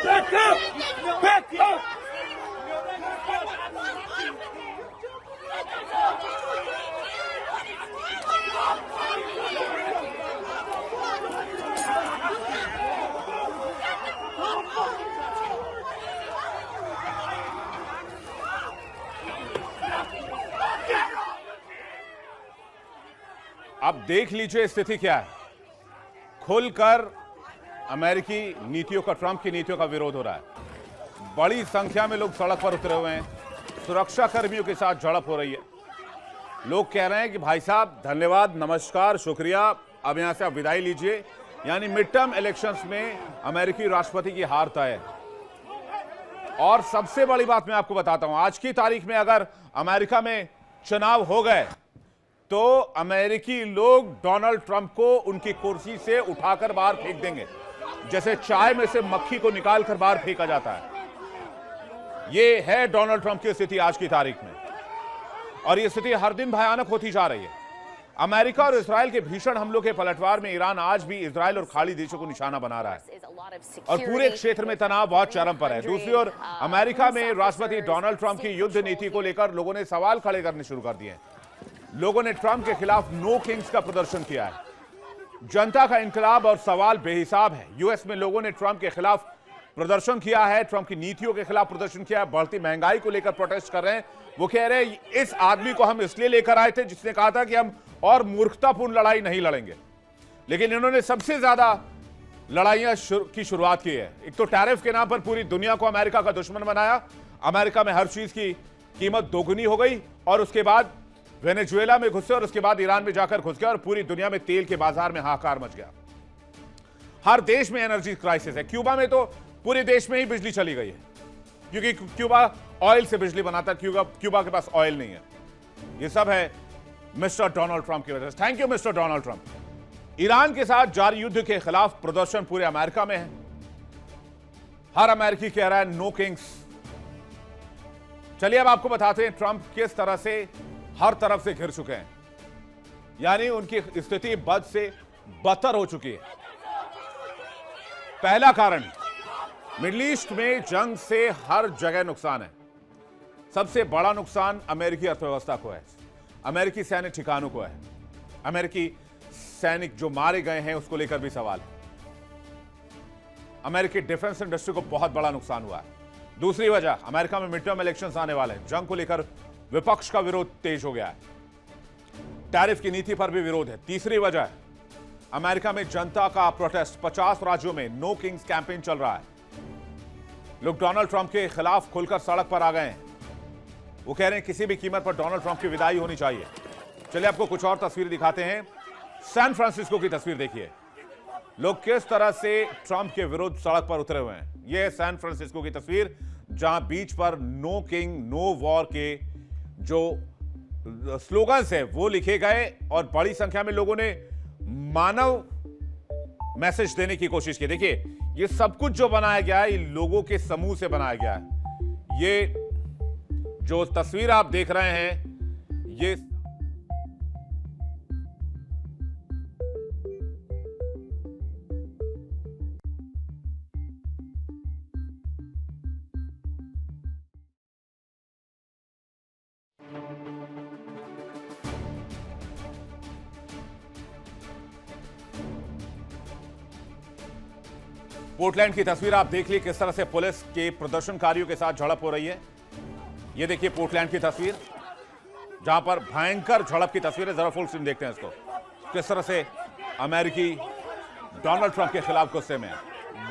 Back up! Back up! अब देख लीजिए स्थिति क्या है। खुलकर अमेरिकी नीतियों का, ट्रंप की नीतियों का विरोध हो रहा है। बड़ी संख्या में लोग सड़क पर उतरे हुए हैं, सुरक्षा कर्मियों के साथ झड़प हो रही है। लोग कह रहे हैं कि भाई साहब धन्यवाद, नमस्कार, शुक्रिया, अब यहां से आप विदाई लीजिए। यानी मिड टर्म इलेक्शंस में अमेरिकी राष्ट्रपति की हार तय है। और सबसे बड़ी बात मैं आपको बताता हूं, आज की तारीख में अगर अमेरिका में चुनाव हो गए तो अमेरिकी लोग डोनाल्ड ट्रंप को उनकी कुर्सी से उठाकर बाहर फेंक देंगे, जैसे चाय में से मक्खी को निकालकर बाहर फेंका जाता है। यह है डोनाल्ड ट्रंप की स्थिति आज की तारीख में, और यह स्थिति हर दिन भयानक होती जा रही है। अमेरिका और इजराइल के भीषण हमलों के पलटवार में ईरान आज भी इजराइल और खाड़ी देशों को निशाना बना रहा है और पूरे क्षेत्र में तनाव बहुत चरम पर है। दूसरी ओर अमेरिका में राष्ट्रपति डोनाल्ड ट्रंप की युद्ध नीति को लेकर लोगों ने सवाल खड़े करने शुरू कर दिए हैं। लोगों ने ट्रंप के खिलाफ नो किंग्स का प्रदर्शन किया है। जनता का इंकलाब और सवाल बेहिसाब है। यूएस में लोगों ने ट्रंप के खिलाफ प्रदर्शन किया है, ट्रंप की नीतियों के खिलाफ प्रदर्शन किया है, बढ़ती महंगाई को लेकर प्रोटेस्ट कर रहे हैं। वो कह रहे हैं इस आदमी को हम इसलिए लेकर आए थे जिसने कहा था कि हम और मूर्खतापूर्ण लड़ाई नहीं लड़ेंगे, लेकिन इन्होंने सबसे ज्यादा लड़ाइयां की शुरुआत की है। एक तो टैरिफ के नाम पर पूरी दुनिया को अमेरिका का दुश्मन बनाया, अमेरिका में हर चीज की कीमत दोगुनी हो गई, और उसके बाद वेनेजुएला में घुसे और उसके बाद ईरान में जाकर घुस गया और पूरी दुनिया में तेल के बाजार में हाहाकार मच गया। हर देश में एनर्जी क्राइसिस है। क्यूबा में तो पूरे देश में ही बिजली चली गई है, क्योंकि क्यूबा ऑयल से बिजली बनाता है, क्यूबा के पास ऑयल नहीं है। यह सब है मिस्टर डोनाल्ड ट्रंप की वजह से। Thank you mister Donald Trump. Iran के साथ जारी युद्ध के खिलाफ प्रदर्शन पूरे अमेरिका में है। हर अमेरिकी कह रहा है नो किंग्स। चलिए अब आपको बताते हैं ट्रंप किस तरह से हर तरफ से घिर चुके हैं, यानी उनकी स्थिति बद से बदतर हो चुकी है। पहला कारण, मिडिल ईस्ट में जंग से हर जगह नुकसान है। सबसे बड़ा नुकसान अमेरिकी अर्थव्यवस्था को है, अमेरिकी सैन्य ठिकानों को है, अमेरिकी सैनिक जो मारे गए हैं उसको लेकर भी सवाल है। अमेरिकी डिफेंस इंडस्ट्री को बहुत बड़ा नुकसान हुआ है। दूसरी वजह, अमेरिका में मिड टर्म इलेक्शंस आने वाले हैं, जंग को लेकर विपक्ष का विरोध तेज हो गया है, टैरिफ की नीति पर भी विरोध है। तीसरी वजह, अमेरिका में जनता का प्रोटेस्ट, 50 राज्यों में नो किंग्स कैंपेन चल रहा है। लोग डोनाल्ड ट्रंप के खिलाफ खुलकर सड़क पर आ गए हैं। वो कह रहे हैं किसी भी कीमत पर डोनाल्ड ट्रंप की विदाई होनी चाहिए। चलिए आपको कुछ और तस्वीर दिखाते हैं। सैन फ्रांसिस्को की तस्वीर देखिए, लोग किस तरह से ट्रंप के विरुद्ध सड़क पर उतरे हुए हैं। यह है सैन फ्रांसिस्को की तस्वीर, जहां बीच पर नो किंग नो वॉर के जो स्लोगन्स है वो लिखे गए और बड़ी संख्या में लोगों ने मानव मैसेज देने की कोशिश की। देखिए ये सब कुछ जो बनाया गया है ये लोगों के समूह से बनाया गया है। ये जो तस्वीर आप देख रहे हैं ये पोर्टलैंड की तस्वीर आप देख ली, किस तरह से पुलिस के प्रदर्शनकारियों के साथ झड़प हो रही है। ये देखिए पोर्टलैंड की तस्वीर, जहां पर भयंकर झड़प की तस्वीर है। जरा फुल स्क्रीन देखते हैं इसको। किस तरह से अमेरिकी डोनाल्ड ट्रंप के खिलाफ गुस्से में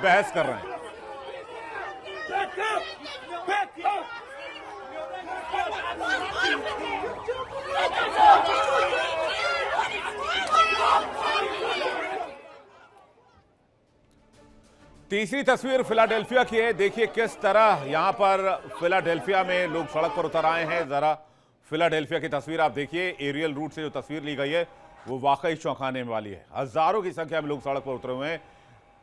बहस कर रहे हैं। Back up! Back up! 3री तस्वीर फिलाडेल्फिया की है। देखिए किस तरह यहां पर फिलाडेल्फिया में लोग सड़क पर उतर आए हैं। जरा फिलाडेल्फिया की तस्वीर आप देखिए। एरियल रूट से जो तस्वीर ली गई है वो वाकई चौंकाने वाली है। हजारों की संख्या में लोग सड़क पर उतरे हुए हैं।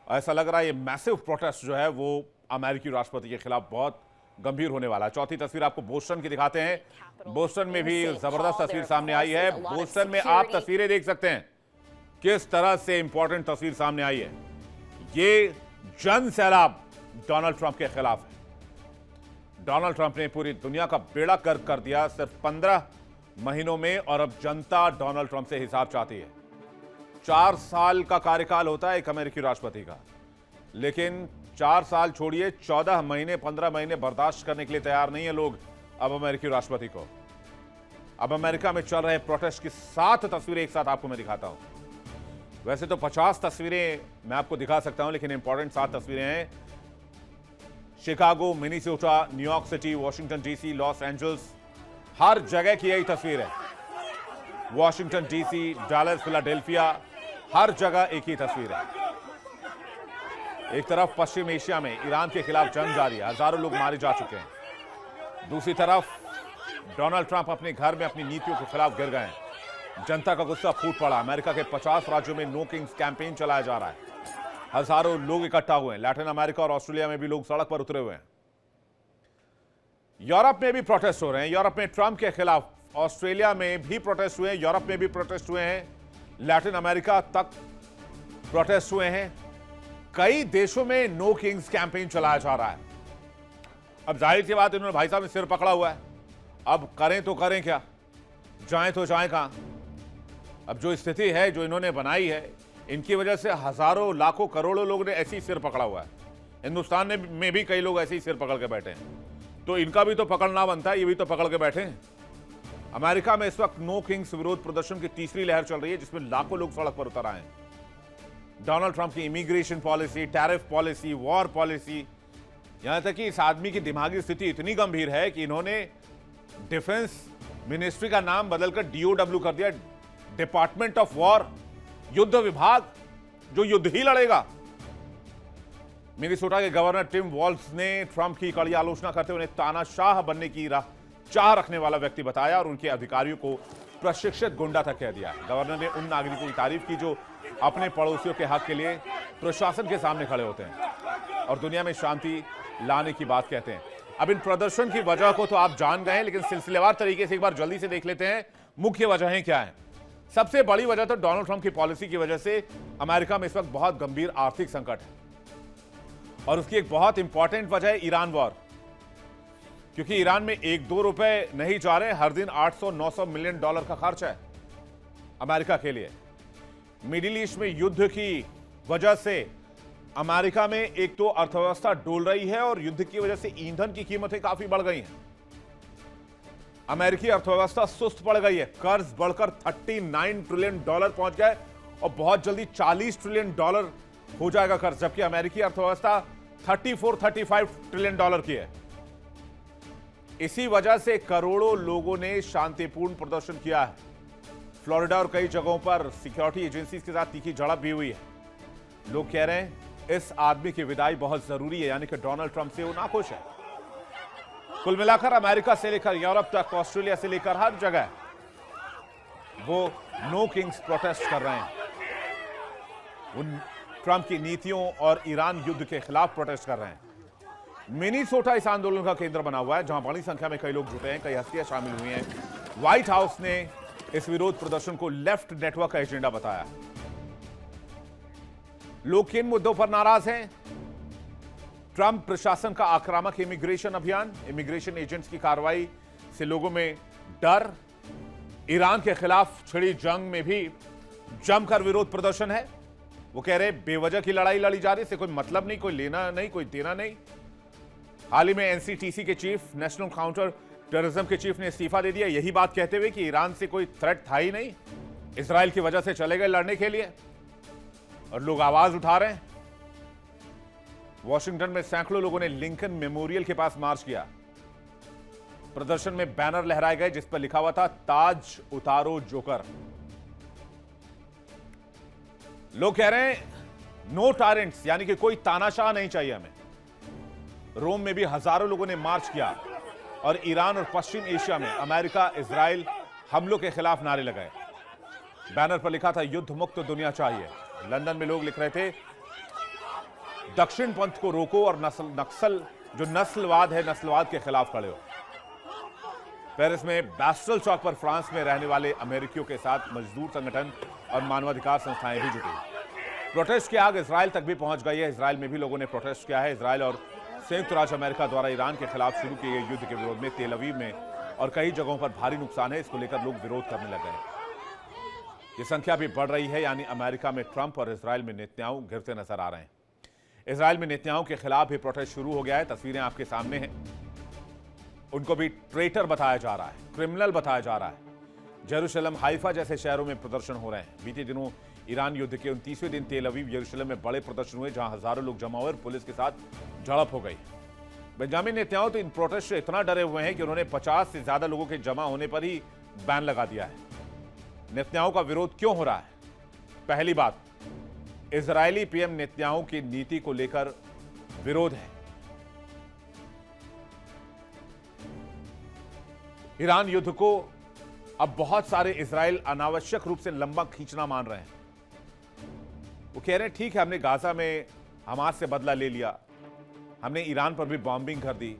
ऐसा लग रहा है ये मैसिव प्रोटेस्ट जो है वो अमेरिकी राष्ट्रपति के खिलाफ बहुत गंभीर होने वाला है। चौथी तस्वीर आपको बोस्टन की दिखाते हैं। बोस्टन में भी जबरदस्त तस्वीर सामने आई है। बोस्टन में आप तस्वीरें देख सकते हैं किस तरह से इंपॉर्टेंट तस्वीर सामने आई है। ये जन सैलाब डोनाल्ड ट्रंप के खिलाफ है। डोनाल्ड ट्रंप ने पूरी दुनिया का बेड़ा गर्क कर दिया सिर्फ 15 महीनों में, और अब जनता डोनाल्ड ट्रंप से हिसाब चाहती है। 4 साल का कार्यकाल होता है एक अमेरिकी राष्ट्रपति का, लेकिन 4 साल छोड़िए 14 महीने 15 महीने बर्दाश्त करने के लिए तैयार नहीं है लोग अब अमेरिकी राष्ट्रपति को। अब अमेरिका में चल रहे प्रोटेस्ट की 7 तस्वीरें एक साथ आपको मैं दिखाता हूं। वैसे तो 50 तस्वीरें मैं आपको दिखा सकता हूं, लेकिन इंपॉर्टेंट 7 तस्वीरें हैं। Chicago, Minnesota, New York city, Washington DC, Los Angeles, हर जगह की यही तस्वीर है। वॉशिंगटन डीसी, डैलस, फिलाडेल्फिया, हर जगह एक ही तस्वीर है। एक तरफ पश्चिम एशिया में ईरान के खिलाफ जंग जारी है, हजारों लोग मारे जा चुके हैं। दूसरी तरफ डोनाल्ड ट्रंप अपने घर में अपनी नीतियों के खिलाफ गिर गए हैं। जनता का गुस्सा फूट पड़ा। अमेरिका के 50 राज्यों में नो किंग्स कैंपेन चलाया जा रहा है। हजारों लोग इकट्ठा हुए हैं। लैटिन अमेरिका और ऑस्ट्रेलिया में भी लोग सड़क पर उतरे हुए हैं। यूरोप में भी प्रोटेस्ट हो रहे हैं। यूरोप में ट्रंप के खिलाफ, ऑस्ट्रेलिया में भी प्रोटेस्ट हुए हैं, यूरोप में भी प्रोटेस्ट हुए हैं, लैटिन अमेरिका तक प्रोटेस्ट हुए हैं। कई देशों में नो किंग्स कैंपेन चलाया जा रहा है। अब जाहिर सी बात, इन्होंने भाई साहब ने सिर पकड़ा हुआ है। अब करें तो करें क्या, जाएं तो जाएं कहां। अब जो स्थिति है जो इन्होंने बनाई है, इनकी वजह से हजारों लाखों करोड़ों लोग ने ऐसे ही सिर पकड़ा हुआ है। हिंदुस्तान में भी कई लोग ऐसे ही सिर पकड़ के बैठे हैं, तो इनका भी तो पकड़ना बनता है, ये भी तो पकड़ के बैठे हैं। अमेरिका में इस वक्त नो किंग्स विरोध प्रदर्शन की 3री लहर चल रही है, जिसमें लाखों लोग सड़क पर उतर आए हैं। डोनाल्ड ट्रंप की immigration policy, tariff policy, war policy, यहां तक कि इस आदमी की दिमागी स्थिति इतनी गंभीर है कि इन्होंने डिफेंस मिनिस्ट्री का नाम बदलकर DOW कर दिया, डिपार्टमेंट ऑफ वॉर, युद्ध विभाग, जो युद्ध ही लड़ेगा। मिनीसोटा के गवर्नर टिम वॉल्स ने ट्रंप की कड़ी आलोचना करते हुए उन्हें तानाशाह बनने की चाह रखने वाला व्यक्ति बताया और उनके अधिकारियों को प्रशिक्षित गुंडा तक कह दिया। गवर्नर ने उन नागरिकों की तारीफ की जो अपने पड़ोसियों के हक के लिए प्रशासन के सामने खड़े होते हैं और दुनिया में शांति लाने की बात कहते हैं। अब इन प्रदर्शन की वजह को तो आप जान गए हैं, लेकिन सिलसिलेवार तरीके से एक बार जल्दी से देख लेते हैं मुख्य वजहें क्या हैं। सबसे बड़ी वजह तो डोनाल्ड ट्रंप की पॉलिसी की वजह से अमेरिका में इस वक्त बहुत गंभीर आर्थिक संकट है, और उसकी एक बहुत इंपॉर्टेंट वजह है ईरान वॉर। क्योंकि ईरान में 1-2 रुपए नहीं जा रहे, हर दिन $800-900 मिलियन का खर्च है अमेरिका के लिए। मिडिल ईस्ट में युद्ध की वजह से अमेरिका में एक तो अर्थव्यवस्था डोल रही है, और युद्ध की वजह से ईंधन की कीमतें काफी बढ़ गई हैं। अमेरिकी अर्थव्यवस्था सुस्त पड़ गई है। कर्ज बढ़कर $39 ट्रिलियन पहुंच गए, और बहुत जल्दी $40 ट्रिलियन हो जाएगा कर्ज, जबकि अमेरिकी अर्थव्यवस्था 34-35 ट्रिलियन की है। इसी वजह से करोड़ों लोगों ने शांतिपूर्ण प्रदर्शन किया है। फ्लोरिडा और कई जगहों पर सिक्योरिटी एजेंसीज के साथ तीखी झड़प भी हुई है। लोग कह रहे हैं इस आदमी की विदाई बहुत जरूरी है, यानी कि डोनाल्ड ट्रंप से वो नाखुश है। कुल मिलाकर अमेरिका से लेकर यूरोप तक, ऑस्ट्रेलिया से लेकर हर जगह वो नो किंग्स प्रोटेस्ट कर रहे हैं। उन ट्रंप की नीतियों और ईरान युद्ध के खिलाफ प्रोटेस्ट कर रहे हैं। मिनीसोटा इस आंदोलन का केंद्र बना हुआ है, जहां बड़ी संख्या में कई लोग जुटे हैं, कई हस्तियां शामिल हुई हैं। व्हाइट हाउस ने इस विरोध प्रदर्शन को लेफ्ट नेटवर्क का एजेंडा बताया। लोग किन मुद्दों पर नाराज हैं? ट्रंप प्रशासन का आक्रामक इमिग्रेशन अभियान, इमिग्रेशन एजेंट्स की कार्रवाई से लोगों में डर, ईरान के खिलाफ छिड़ी जंग में भी जमकर विरोध प्रदर्शन है। वो कह रहे बेवजह की लड़ाई लड़ी जा रही, इससे कोई मतलब नहीं, कोई लेना नहीं, कोई देना नहीं। हाल ही में एनसीटीसी के चीफ, नेशनल काउंटर टेररिज्म के चीफ ने इस्तीफा दे दिया, यही बात कहते हुए कि ईरान से कोई थ्रेट था ही नहीं, इजराइल की वजह से चले गए लड़ने के लिए। और लोग आवाज उठा रहे हैं। वॉशिंगटन में सैकड़ों लोगों ने लिंकन मेमोरियल के पास मार्च किया। प्रदर्शन में बैनर लहराए गए जिस पर लिखा हुआ था, ताज उतारो जोकर। लोग कह रहे हैं नो टारेंट्स, यानी कि कोई तानाशाह नहीं चाहिए हमें। रोम में भी हजारों लोगों ने मार्च किया और ईरान और पश्चिम एशिया में अमेरिका इजराइल हमलों के खिलाफ नारे लगाए। बैनर पर लिखा था, युद्ध मुक्त दुनिया चाहिए। लंदन में लोग लिख रहे थे, दक्षिण पंथ को रोको और जो नस्लवाद है, नस्लवाद के खिलाफ खड़े हो। पेरिस में बैस्टल चौक पर फ्रांस में रहने वाले अमेरिकियों के साथ मजदूर संगठन और मानवाधिकार संस्थाएं भी जुटी। प्रोटेस्ट की आग इजराइल तक भी पहुंच गई है। इजराइल में भी लोगों ने प्रोटेस्ट किया है। इजराइल और संयुक्त राज्य अमेरिका द्वारा ईरान के खिलाफ शुरू किए गए युद्ध के विरोध में तेल अवीव में और कई जगहों पर भारी नुकसान है। इसको लेकर लोग विरोध करने लगे हैं। ये संख्या भी बढ़ रही है, यानी अमेरिका में ट्रंप और इजराइल में नेतन्याहू घिरते नजर आ रहे हैं। इजराइल में नेतन्याहू के खिलाफ भी प्रोटेस्ट शुरू हो गया है। तस्वीरें आपके सामने हैं। उनको भी ट्रेटर बताया जा रहा है, क्रिमिनल बताया जा रहा है। जेरूशलम, हाइफा जैसे शहरों में प्रदर्शन हो रहे हैं। बीते दिनों ईरान युद्ध के 29वें दिन तेल अवीव, यरूशलेम में बड़े प्रदर्शन हुए जहां हजारों लोग जमा हुए और पुलिस के साथ झड़प हो गई। बेंजामिन नेतन्याहू तो इन प्रोटेस्ट से इतना डरे हुए हैं कि उन्होंने 50 से ज्यादा लोगों के जमा होने पर ही बैन लगा दिया है। नेतन्याहू का विरोध क्यों हो रहा है? पहली बात, इजरायली पीएम नेतन्याहू की नीति को लेकर विरोध है। ईरान युद्ध को अब बहुत सारे इजराइल अनावश्यक रूप से लंबा खींचना मान रहे हैं। वो कह रहे हैं ठीक है, हमने गाजा में हमास से बदला ले लिया, हमने ईरान पर भी बॉम्बिंग कर दी,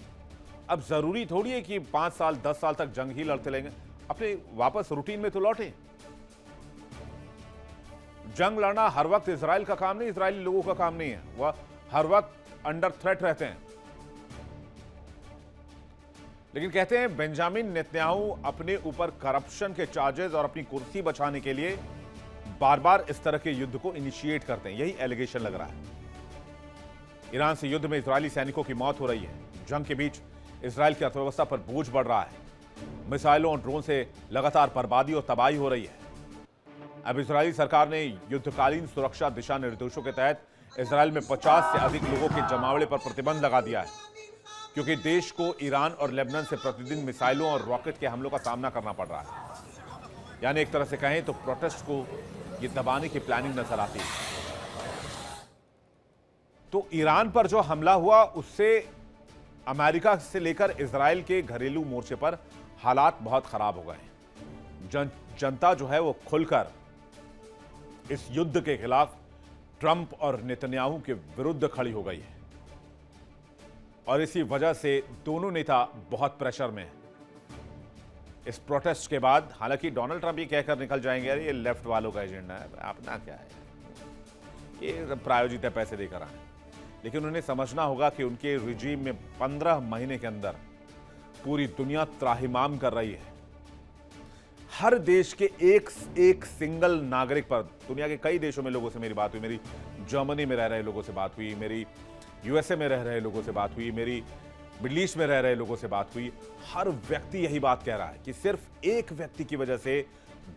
अब जरूरी थोड़ी है कि 5 साल 10 साल तक जंग ही लड़ते रहेंगे, अपने वापस रूटीन में तो लौटे। जंग लड़ना हर वक्त इजराइल का काम नहीं, इजरायली लोगों का काम नहीं है। वह हर वक्त अंडर थ्रेट रहते हैं। लेकिन कहते हैं बेंजामिन नेतन्याहू अपने ऊपर करप्शन के चार्जेस और अपनी कुर्सी बचाने के लिए बार बार इस तरह के युद्ध को इनिशिएट करते हैं। यही एलिगेशन लग रहा है। ईरान से युद्ध में इजरायली सैनिकों की मौत हो रही है। जंग के बीच इजराइल की अर्थव्यवस्था पर बोझ बढ़ रहा है। मिसाइलों और ड्रोन से लगातार बर्बादी और तबाही हो रही है। अब इजरायली सरकार ने युद्धकालीन सुरक्षा दिशा निर्देशों के तहत इजराइल में 50 से अधिक लोगों के जमावड़े पर प्रतिबंध लगा दिया है, क्योंकि देश को ईरान और लेबनान से प्रतिदिन मिसाइलों और रॉकेट के हमलों का सामना करना पड़ रहा है। यानी एक तरह से कहें तो प्रोटेस्ट को ये दबाने की प्लानिंग नजर आती है। तो ईरान पर जो हमला हुआ उससे अमेरिका से लेकर इजराइल के घरेलू मोर्चे पर हालात बहुत खराब हो गए। जनता जो है वो खुलकर इस युद्ध के खिलाफ ट्रंप और नेतन्याहू के विरुद्ध खड़ी हो गई है और इसी वजह से दोनों नेता बहुत प्रेशर में हैं। इस प्रोटेस्ट के बाद हालांकि डोनाल्ड ट्रंप ये कहकर निकल जाएंगे, अरे ये लेफ्ट वालों का एजेंडा है, अपना क्या है, ये प्रायोजित है, पैसे देकर आए। लेकिन उन्हें समझना होगा कि उनके रिजीम में 15 महीने के अंदर पूरी दुनिया त्राहिमाम कर रही है। हर देश के एक सिंगल नागरिक पर, दुनिया के कई देशों में लोगों से मेरी बात हुई, मेरी जर्मनी में रह रहे लोगों से बात हुई, मेरी यूएसए में रह रहे लोगों से बात हुई, मेरी मिडिल ईस्ट में रह रहे लोगों से बात हुई। हर व्यक्ति यही बात कह रहा है कि सिर्फ एक व्यक्ति की वजह से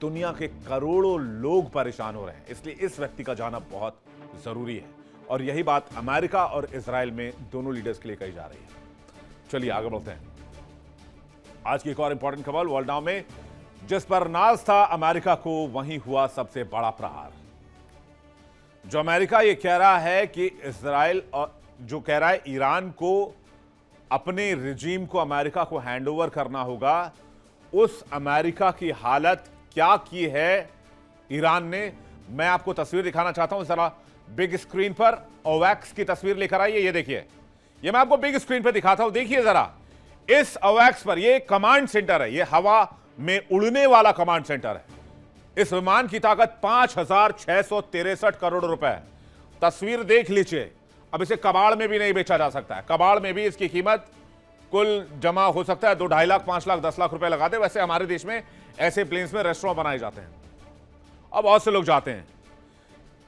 दुनिया के करोड़ों लोग परेशान हो रहे हैं। इसलिए इस व्यक्ति का जाना बहुत जरूरी है और यही बात अमेरिका और इजराइल में दोनों लीडर्स के लिए कही जा रही है। चलिए आगे बढ़ते हैं। आज की एक और इंपॉर्टेंट खबर, वर्ल्ड नाउ में जिस पर नाज था अमेरिका को, वहीं हुआ सबसे बड़ा प्रहार। जो अमेरिका ये कह रहा है कि इजराइल और जो कह रहा है ईरान को अपने रिजीम को अमेरिका को हैंडओवर करना होगा, उस अमेरिका की हालत क्या की है ईरान ने। मैं आपको तस्वीर दिखाना चाहता हूं, जरा बिग स्क्रीन पर ओवैक्स की तस्वीर लेकर आइए। ये देखिए, ये मैं आपको बिग स्क्रीन पर दिखाता हूं, देखिए जरा। इस ओवैक्स पर, ये कमांड सेंटर है, ये हवा में उड़ने वाला कमांड सेंटर है। इस विमान की ताकत 5,663 करोड़ रुपए है। तस्वीर देख लीजिए। अब इसे कबाड़ में भी नहीं बेचा जा सकता है। कबाड़ में भी इसकी कीमत कुल जमा हो सकता है 2-2.5 लाख, 5 लाख, 10 लाख रुपए लगा दे। वैसे हमारे देश में ऐसे प्लेन्स में रेस्टोरेंट बनाए जाते हैं और बहुत से लोग जाते हैं।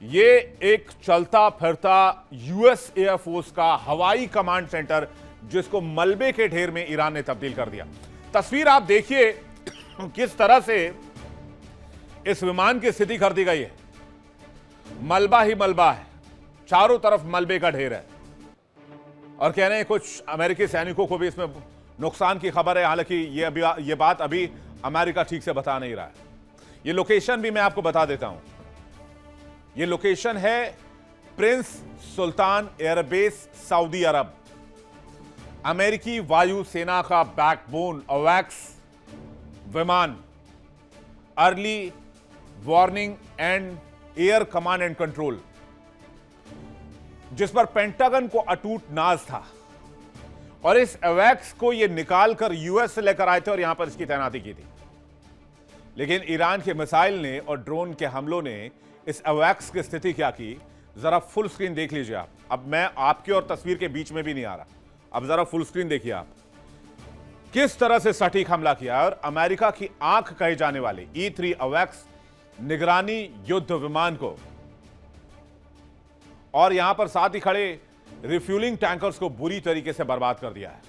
ये एक चलता फिरता यूएस एयरफोर्स का हवाई कमांड सेंटर, जिसको मलबे के ढेर में ईरान ने तब्दील कर दिया। तस्वीर आप देखिए किस तरह से इस विमान की स्थिति कर दी गई है। मलबा ही मलबा है, चारों तरफ मलबे का ढेर है और कह रहे हैं कुछ अमेरिकी सैनिकों को भी इसमें नुकसान की खबर है। हालांकि ये बात अभी अमेरिका ठीक से बता नहीं रहा है। ये लोकेशन भी मैं आपको बता देता हूं। ये लोकेशन है प्रिंस सुल्तान एयरबेस, सऊदी अरब। अमेरिकी वायुसेना का बैकबोन अवैक्स विमान, early warning and air command and control, जिस पर पेंटागन को अटूट नाज था और इस अवैक्स को ये निकालकर यूएस से लेकर आए थे और यहां पर इसकी तैनाती की थी। लेकिन ईरान के मिसाइल ने और ड्रोन के हमलों ने इस अवैक्स की स्थिति क्या की, जरा फुल स्क्रीन देख लीजिए आप। अब मैं आपकी और तस्वीर के बीच में भी नहीं आ रहा, अब जरा फुल स्क्रीन देखिए आप। किस तरह से सटीक हमला किया और अमेरिका की आंख कहे जाने वाले E-3 अवैक्स निगरानी युद्ध विमान को, और यहां पर साथ ही खड़े रिफ्यूलिंग टैंकर्स को बुरी तरीके से बर्बाद कर दिया है।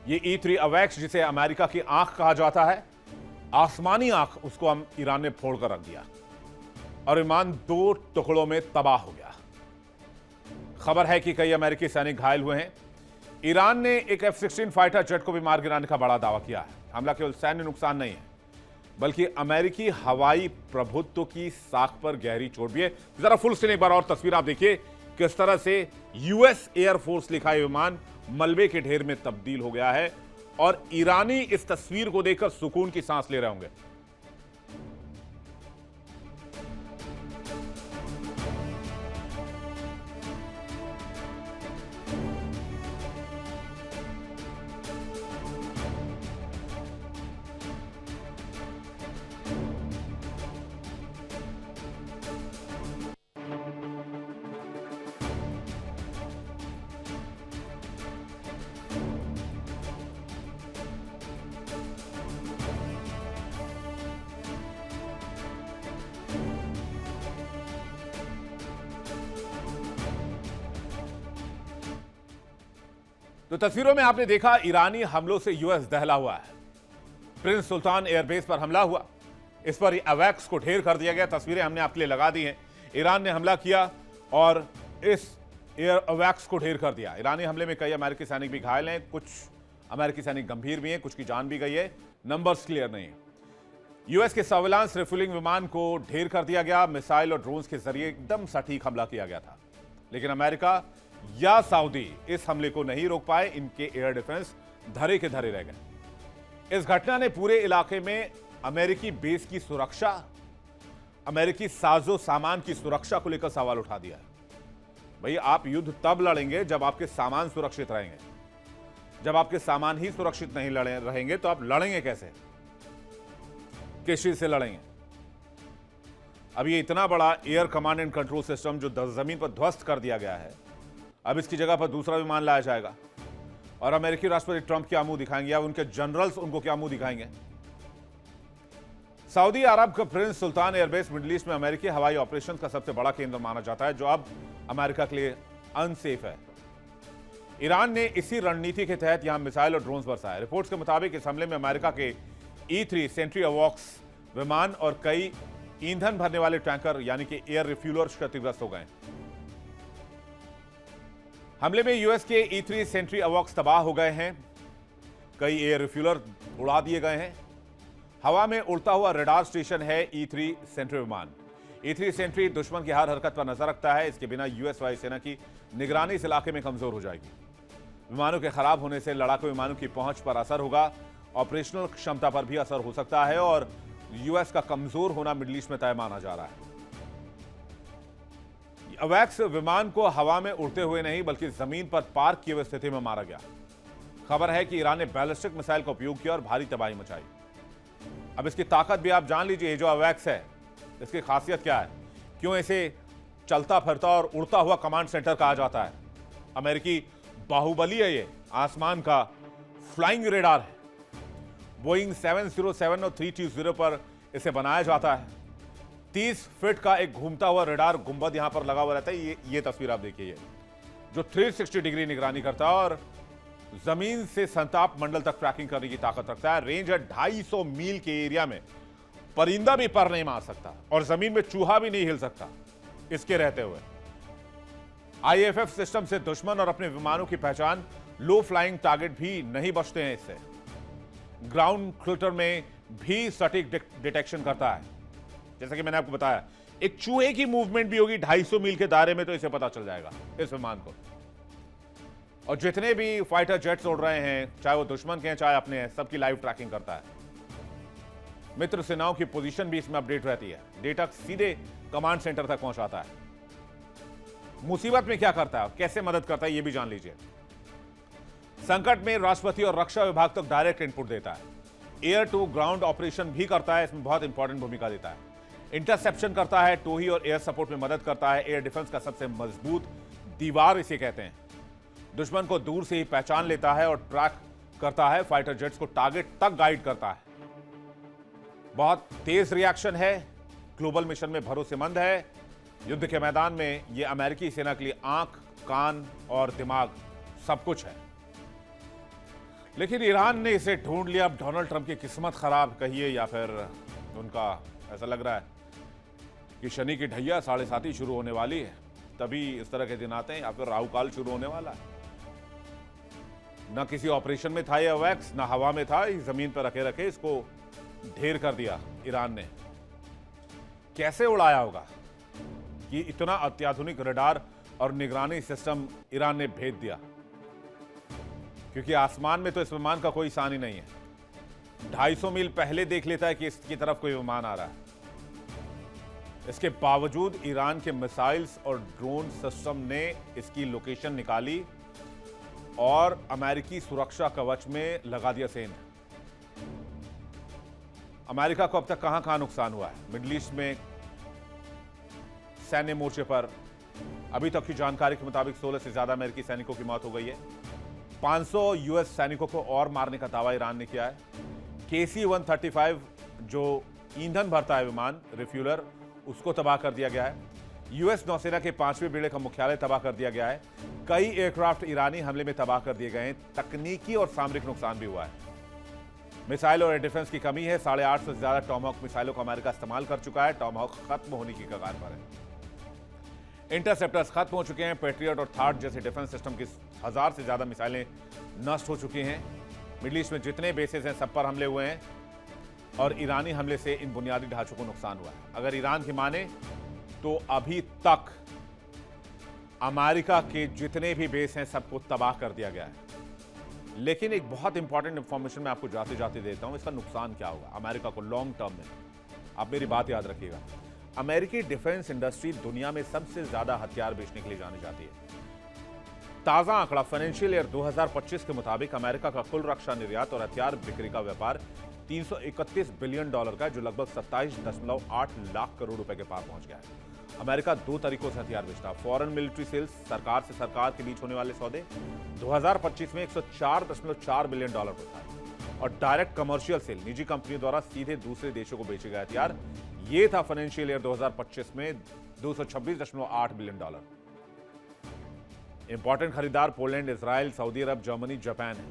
ये E-3 अवैक्स, जिसे अमेरिका की आंख कहा जाता है, आसमानी आंख, उसको हम ईरान ने फोड़कर रख दिया और विमान 2 टुकड़ों में तबाह हो गया। खबर है कि कई अमेरिकी सैनिक घायल हुए हैं। ईरान ने एक F-16 फाइटर जेट को भी मार गिराने का बड़ा दावा किया है। हमला केवल सैन्य नुकसान नहीं है, बल्कि अमेरिकी हवाई प्रभुत्व की साख पर गहरी चोट भी है। जरा फुल स्क्रीन एक बार और तस्वीर आप देखिए किस तरह से यूएस एयरफोर्स लिखा यह विमान मलबे के ढेर में तब्दील हो गया है और ईरानी इस तस्वीर को देखकर सुकून की सांस ले रहे होंगे। तो तस्वीरों में आपने देखा ईरानी हमलों से यूएस दहला हुआ है। प्रिंस सुल्तान एयरबेस पर हमला हुआ, इस पर अवैक्स को ढेर कर दिया गया। तस्वीरें हमने आपके लिए लगा दी हैं। ईरान ने हमला किया और इस एयर अवैक्स को ढेर कर दिया। ईरानी हमले में कई अमेरिकी सैनिक भी घायल हैं, कुछ अमेरिकी सैनिक गंभीर भी हैं, कुछ की जान भी गई है। नंबर्स क्लियर नहीं है। यूएस के सर्विलांस रिफ्यूलिंग विमान को ढेर कर दिया गया। मिसाइल और ड्रोन्स के जरिए एकदम सटीक हमला किया गया था, लेकिन अमेरिका या सऊदी इस हमले को नहीं रोक पाए। इनके एयर डिफेंस धरे के धरे रह गए। इस घटना ने पूरे इलाके में अमेरिकी बेस की सुरक्षा, अमेरिकी साजो सामान की सुरक्षा को लेकर सवाल उठा दिया है। भाई, आप युद्ध तब लड़ेंगे जब आपके सामान सुरक्षित रहेंगे। जब आपके सामान ही सुरक्षित नहीं रहेंगे तो आप लड़ेंगे कैसे, किस चीज से लड़ेंगे? अब ये इतना बड़ा air command and control system जो जमीन पर ध्वस्त कर दिया गया है, अब इसकी जगह पर दूसरा विमान लाया जाएगा और अमेरिकी राष्ट्रपति ट्रंप क्या मुंह दिखाएंगे या उनके जनरल्स उनको क्या मुंह दिखाएंगे? सऊदी अरब का प्रिंस सुल्तान एयरबेस मिडिल ईस्ट में अमेरिकी हवाई ऑपरेशन का सबसे बड़ा केंद्र माना जाता है, जो अब अमेरिका के लिए अनसेफ है। ईरान ने इसी रणनीति के तहत यहां मिसाइल और ड्रोन्स बरसाए। रिपोर्ट्स के मुताबिक इस हमले में अमेरिका के E-3 सेंट्री अवॉक्स विमान और कई ईंधन भरने वाले टैंकर यानी कि एयर रिफ्यूलर क्षतिग्रस्त हो गए। हमले में यूएस के E-3 सेंट्री अवॉक्स तबाह हो गए हैं, कई एयर रिफ्यूलर उड़ा दिए गए हैं। हवा में उड़ता हुआ रडार स्टेशन है E-3 सेंट्री विमान। E-3 सेंट्री दुश्मन की हर हरकत पर नजर रखता है। इसके बिना यूएस वायुसेना की निगरानी इस इलाके में कमजोर हो जाएगी। विमानों के खराब होने से लड़ाकू विमानों की पहुंच पर असर होगा, ऑपरेशनल क्षमता पर भी असर हो सकता है और यूएस का कमजोर होना मिडिल ईस्ट में तय माना जा रहा है। अवैक्स विमान को हवा में उड़ते हुए नहीं बल्कि जमीन पर पार्क किए हुए स्थिति में मारा गया। खबर है कि ईरान ने बैलिस्टिक मिसाइल का उपयोग किया और भारी तबाही मचाई। अब इसकी ताकत भी आप जान लीजिए। जो अवैक्स है इसकी खासियत क्या है, क्यों इसे चलता फिरता और उड़ता हुआ कमांड सेंटर कहा जाता है। अमेरिकी बाहुबली है ये, आसमान का फ्लाइंग रेडार है। बोइंग 707 और 320 पर इसे बनाया जाता है। 30 फीट का एक घूमता हुआ रेडार गुंबद यहां पर लगा हुआ रहता है। ये तस्वीर आप देखिए, ये जो 360 डिग्री निगरानी करता है और जमीन से संताप मंडल तक ट्रैकिंग करने की ताकत रखता है। रेंज है 250 मील के एरिया में परिंदा भी पर नहीं मार सकता और जमीन में चूहा भी नहीं हिल सकता इसके रहते हुए। IFF सिस्टम से दुश्मन और अपने विमानों की पहचान, लो फ्लाइंग टारगेट भी नहीं बचते हैं इससे। ग्राउंड क्लटर में भी सटीक डिटेक्शन करता है। जैसा कि मैंने आपको बताया, एक चूहे की मूवमेंट भी होगी 250 मील के दायरे में तो इसे पता चल जाएगा इस विमान को। और जितने भी फाइटर जेट्स उड़ रहे हैं, चाहे वो दुश्मन के हैं चाहे अपने हैं, सबकी लाइव ट्रैकिंग करता है। मित्र सेनाओं की पोजीशन भी इसमें अपडेट रहती है। डेटा सीधे कमांड सेंटर तक पहुंचाता है। मुसीबत में क्या करता है, कैसे मदद करता है, यह भी जान लीजिए। संकट में राष्ट्रपति और रक्षा विभाग तक डायरेक्ट इनपुट देता है। एयर टू ग्राउंड ऑपरेशन भी करता है, इसमें बहुत इंपॉर्टेंट भूमिका देता है। इंटरसेप्शन करता है, टोही और एयर सपोर्ट में मदद करता है। एयर डिफेंस का सबसे मजबूत दीवार इसे कहते हैं। दुश्मन को दूर से ही पहचान लेता है और ट्रैक करता है। फाइटर जेट्स को टारगेट तक गाइड करता है। बहुत तेज रिएक्शन है, ग्लोबल मिशन में भरोसेमंद है। युद्ध के मैदान में यह अमेरिकी सेना के लिए आंख, कान और दिमाग सब कुछ है। लेकिन ईरान ने इसे ढूंढ लिया। अब डोनाल्ड ट्रंप की किस्मत खराब कहिए या फिर उनका ऐसा लग रहा है कि शनि की ढैया 7:30 शुरू होने वाली है, तभी इस तरह के दिन आते हैं, या फिर राहुकाल शुरू होने वाला है। ना किसी ऑपरेशन में था ये अवैक्स, ना हवा में था, जमीन पर रखे रखे इसको ढेर कर दिया ईरान ने। कैसे उड़ाया होगा कि इतना अत्याधुनिक रडार और निगरानी सिस्टम ईरान ने भेज दिया, क्योंकि आसमान में तो इस विमान का कोई सानी नहीं है। 250 मील पहले देख लेता है कि इसकी तरफ कोई विमान आ रहा है। इसके बावजूद ईरान के मिसाइल्स और ड्रोन सिस्टम ने इसकी लोकेशन निकाली और अमेरिकी सुरक्षा कवच में लगा दिया सेंध। अमेरिका को अब तक कहां नुकसान हुआ है? मिडिल ईस्ट में सैन्य मोर्चे पर अभी तक की जानकारी के मुताबिक 16 से ज्यादा अमेरिकी सैनिकों की मौत हो गई है। 500 यूएस सैनिकों को और मारने का दावा ईरान ने किया है। KC-135 जो ईंधन भरता है विमान, रिफ्यूलर, उसको तबाह कर दिया गया है। यूएस नौसेना के 5वें बेड़े का मुख्यालय तबाह कर दिया गया है। कई एयरक्राफ्ट ईरानी हमले में तबाह कर दिए गए हैं। तकनीकी और सामरिक नुकसान भी हुआ है। मिसाइल और एयर डिफेंस की कमी है। 850 से ज्यादा टॉमहॉक मिसाइलों का अमेरिका इस्तेमाल कर चुका है। टॉमहॉक खत्म होने की कगार पर है। इंटरसेप्टर्स खत्म हो चुके हैं। पेट्रियट और थार्ड जैसे डिफेंस सिस्टम की 1000 से ज्यादा मिसाइलें नष्ट हो चुकी हैं। मिडिल ईस्ट में जितने बेसेस हैं सब पर हमले हुए हैं और ईरानी हमले से इन बुनियादी ढांचों को नुकसान हुआ है। अगर ईरान की माने तो अभी तक अमेरिका के जितने भी बेस हैं सबको तबाह कर दिया गया है। लेकिन एक बहुत इंपॉर्टेंट इंफॉर्मेशन मैं आपको जाते जाते देता हूं, इसका नुकसान क्या होगा अमेरिका को लॉन्ग टर्म में। आप मेरी बात याद रखिएगा। अमेरिकी डिफेंस इंडस्ट्री दुनिया में सबसे ज्यादा हथियार बेचने के लिए जानी जाती है। ताजा आंकड़ा फाइनेंशियल ईयर 2025 के मुताबिक अमेरिका का कुल रक्षा निर्यात और हथियार बिक्री का व्यापार $331 बिलियन का है, जो लगभग 27.8 लाख करोड़ रुपए के पार पहुंच गया है। अमेरिका 2 तरीकों से हथियार बेचता है। फॉरेन मिलिट्री सेल्स, सरकार से सरकार के बीच होने वाले सौदे 2025 में $104.4 बिलियन पर था, और डायरेक्ट कमर्शियल सेल, निजी कंपनियों द्वारा सीधे दूसरे देशों को बेचे गए हथियार, ये था फाइनेंशियल ईयर 2025 में $226.8 बिलियन। इंपॉर्टेंट खरीदार पोलैंड, इजराइल, सऊदी अरब, जर्मनी, जापान है।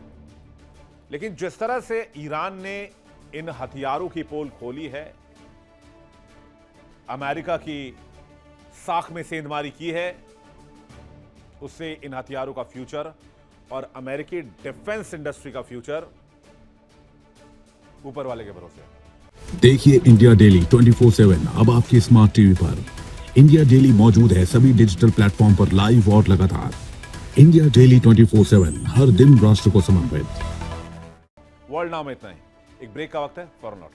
लेकिन जिस तरह से ईरान ने इन हथियारों की पोल खोली है, अमेरिका की साख में सेंधमारी की है, उससे इन हथियारों का फ्यूचर और अमेरिकी डिफेंस इंडस्ट्री का फ्यूचर ऊपर वाले के भरोसे है। देखिए इंडिया डेली 24/7 अब आपके स्मार्ट टीवी पर। इंडिया डेली मौजूद है सभी डिजिटल प्लेटफॉर्म पर लाइव और लगातार। इंडिया डेली 24/7 हर दिन राष्ट्र को समर्पित। वर्ल्ड नाउ में इतना ही। एक ब्रेक का वक्त है, फौरन लौट।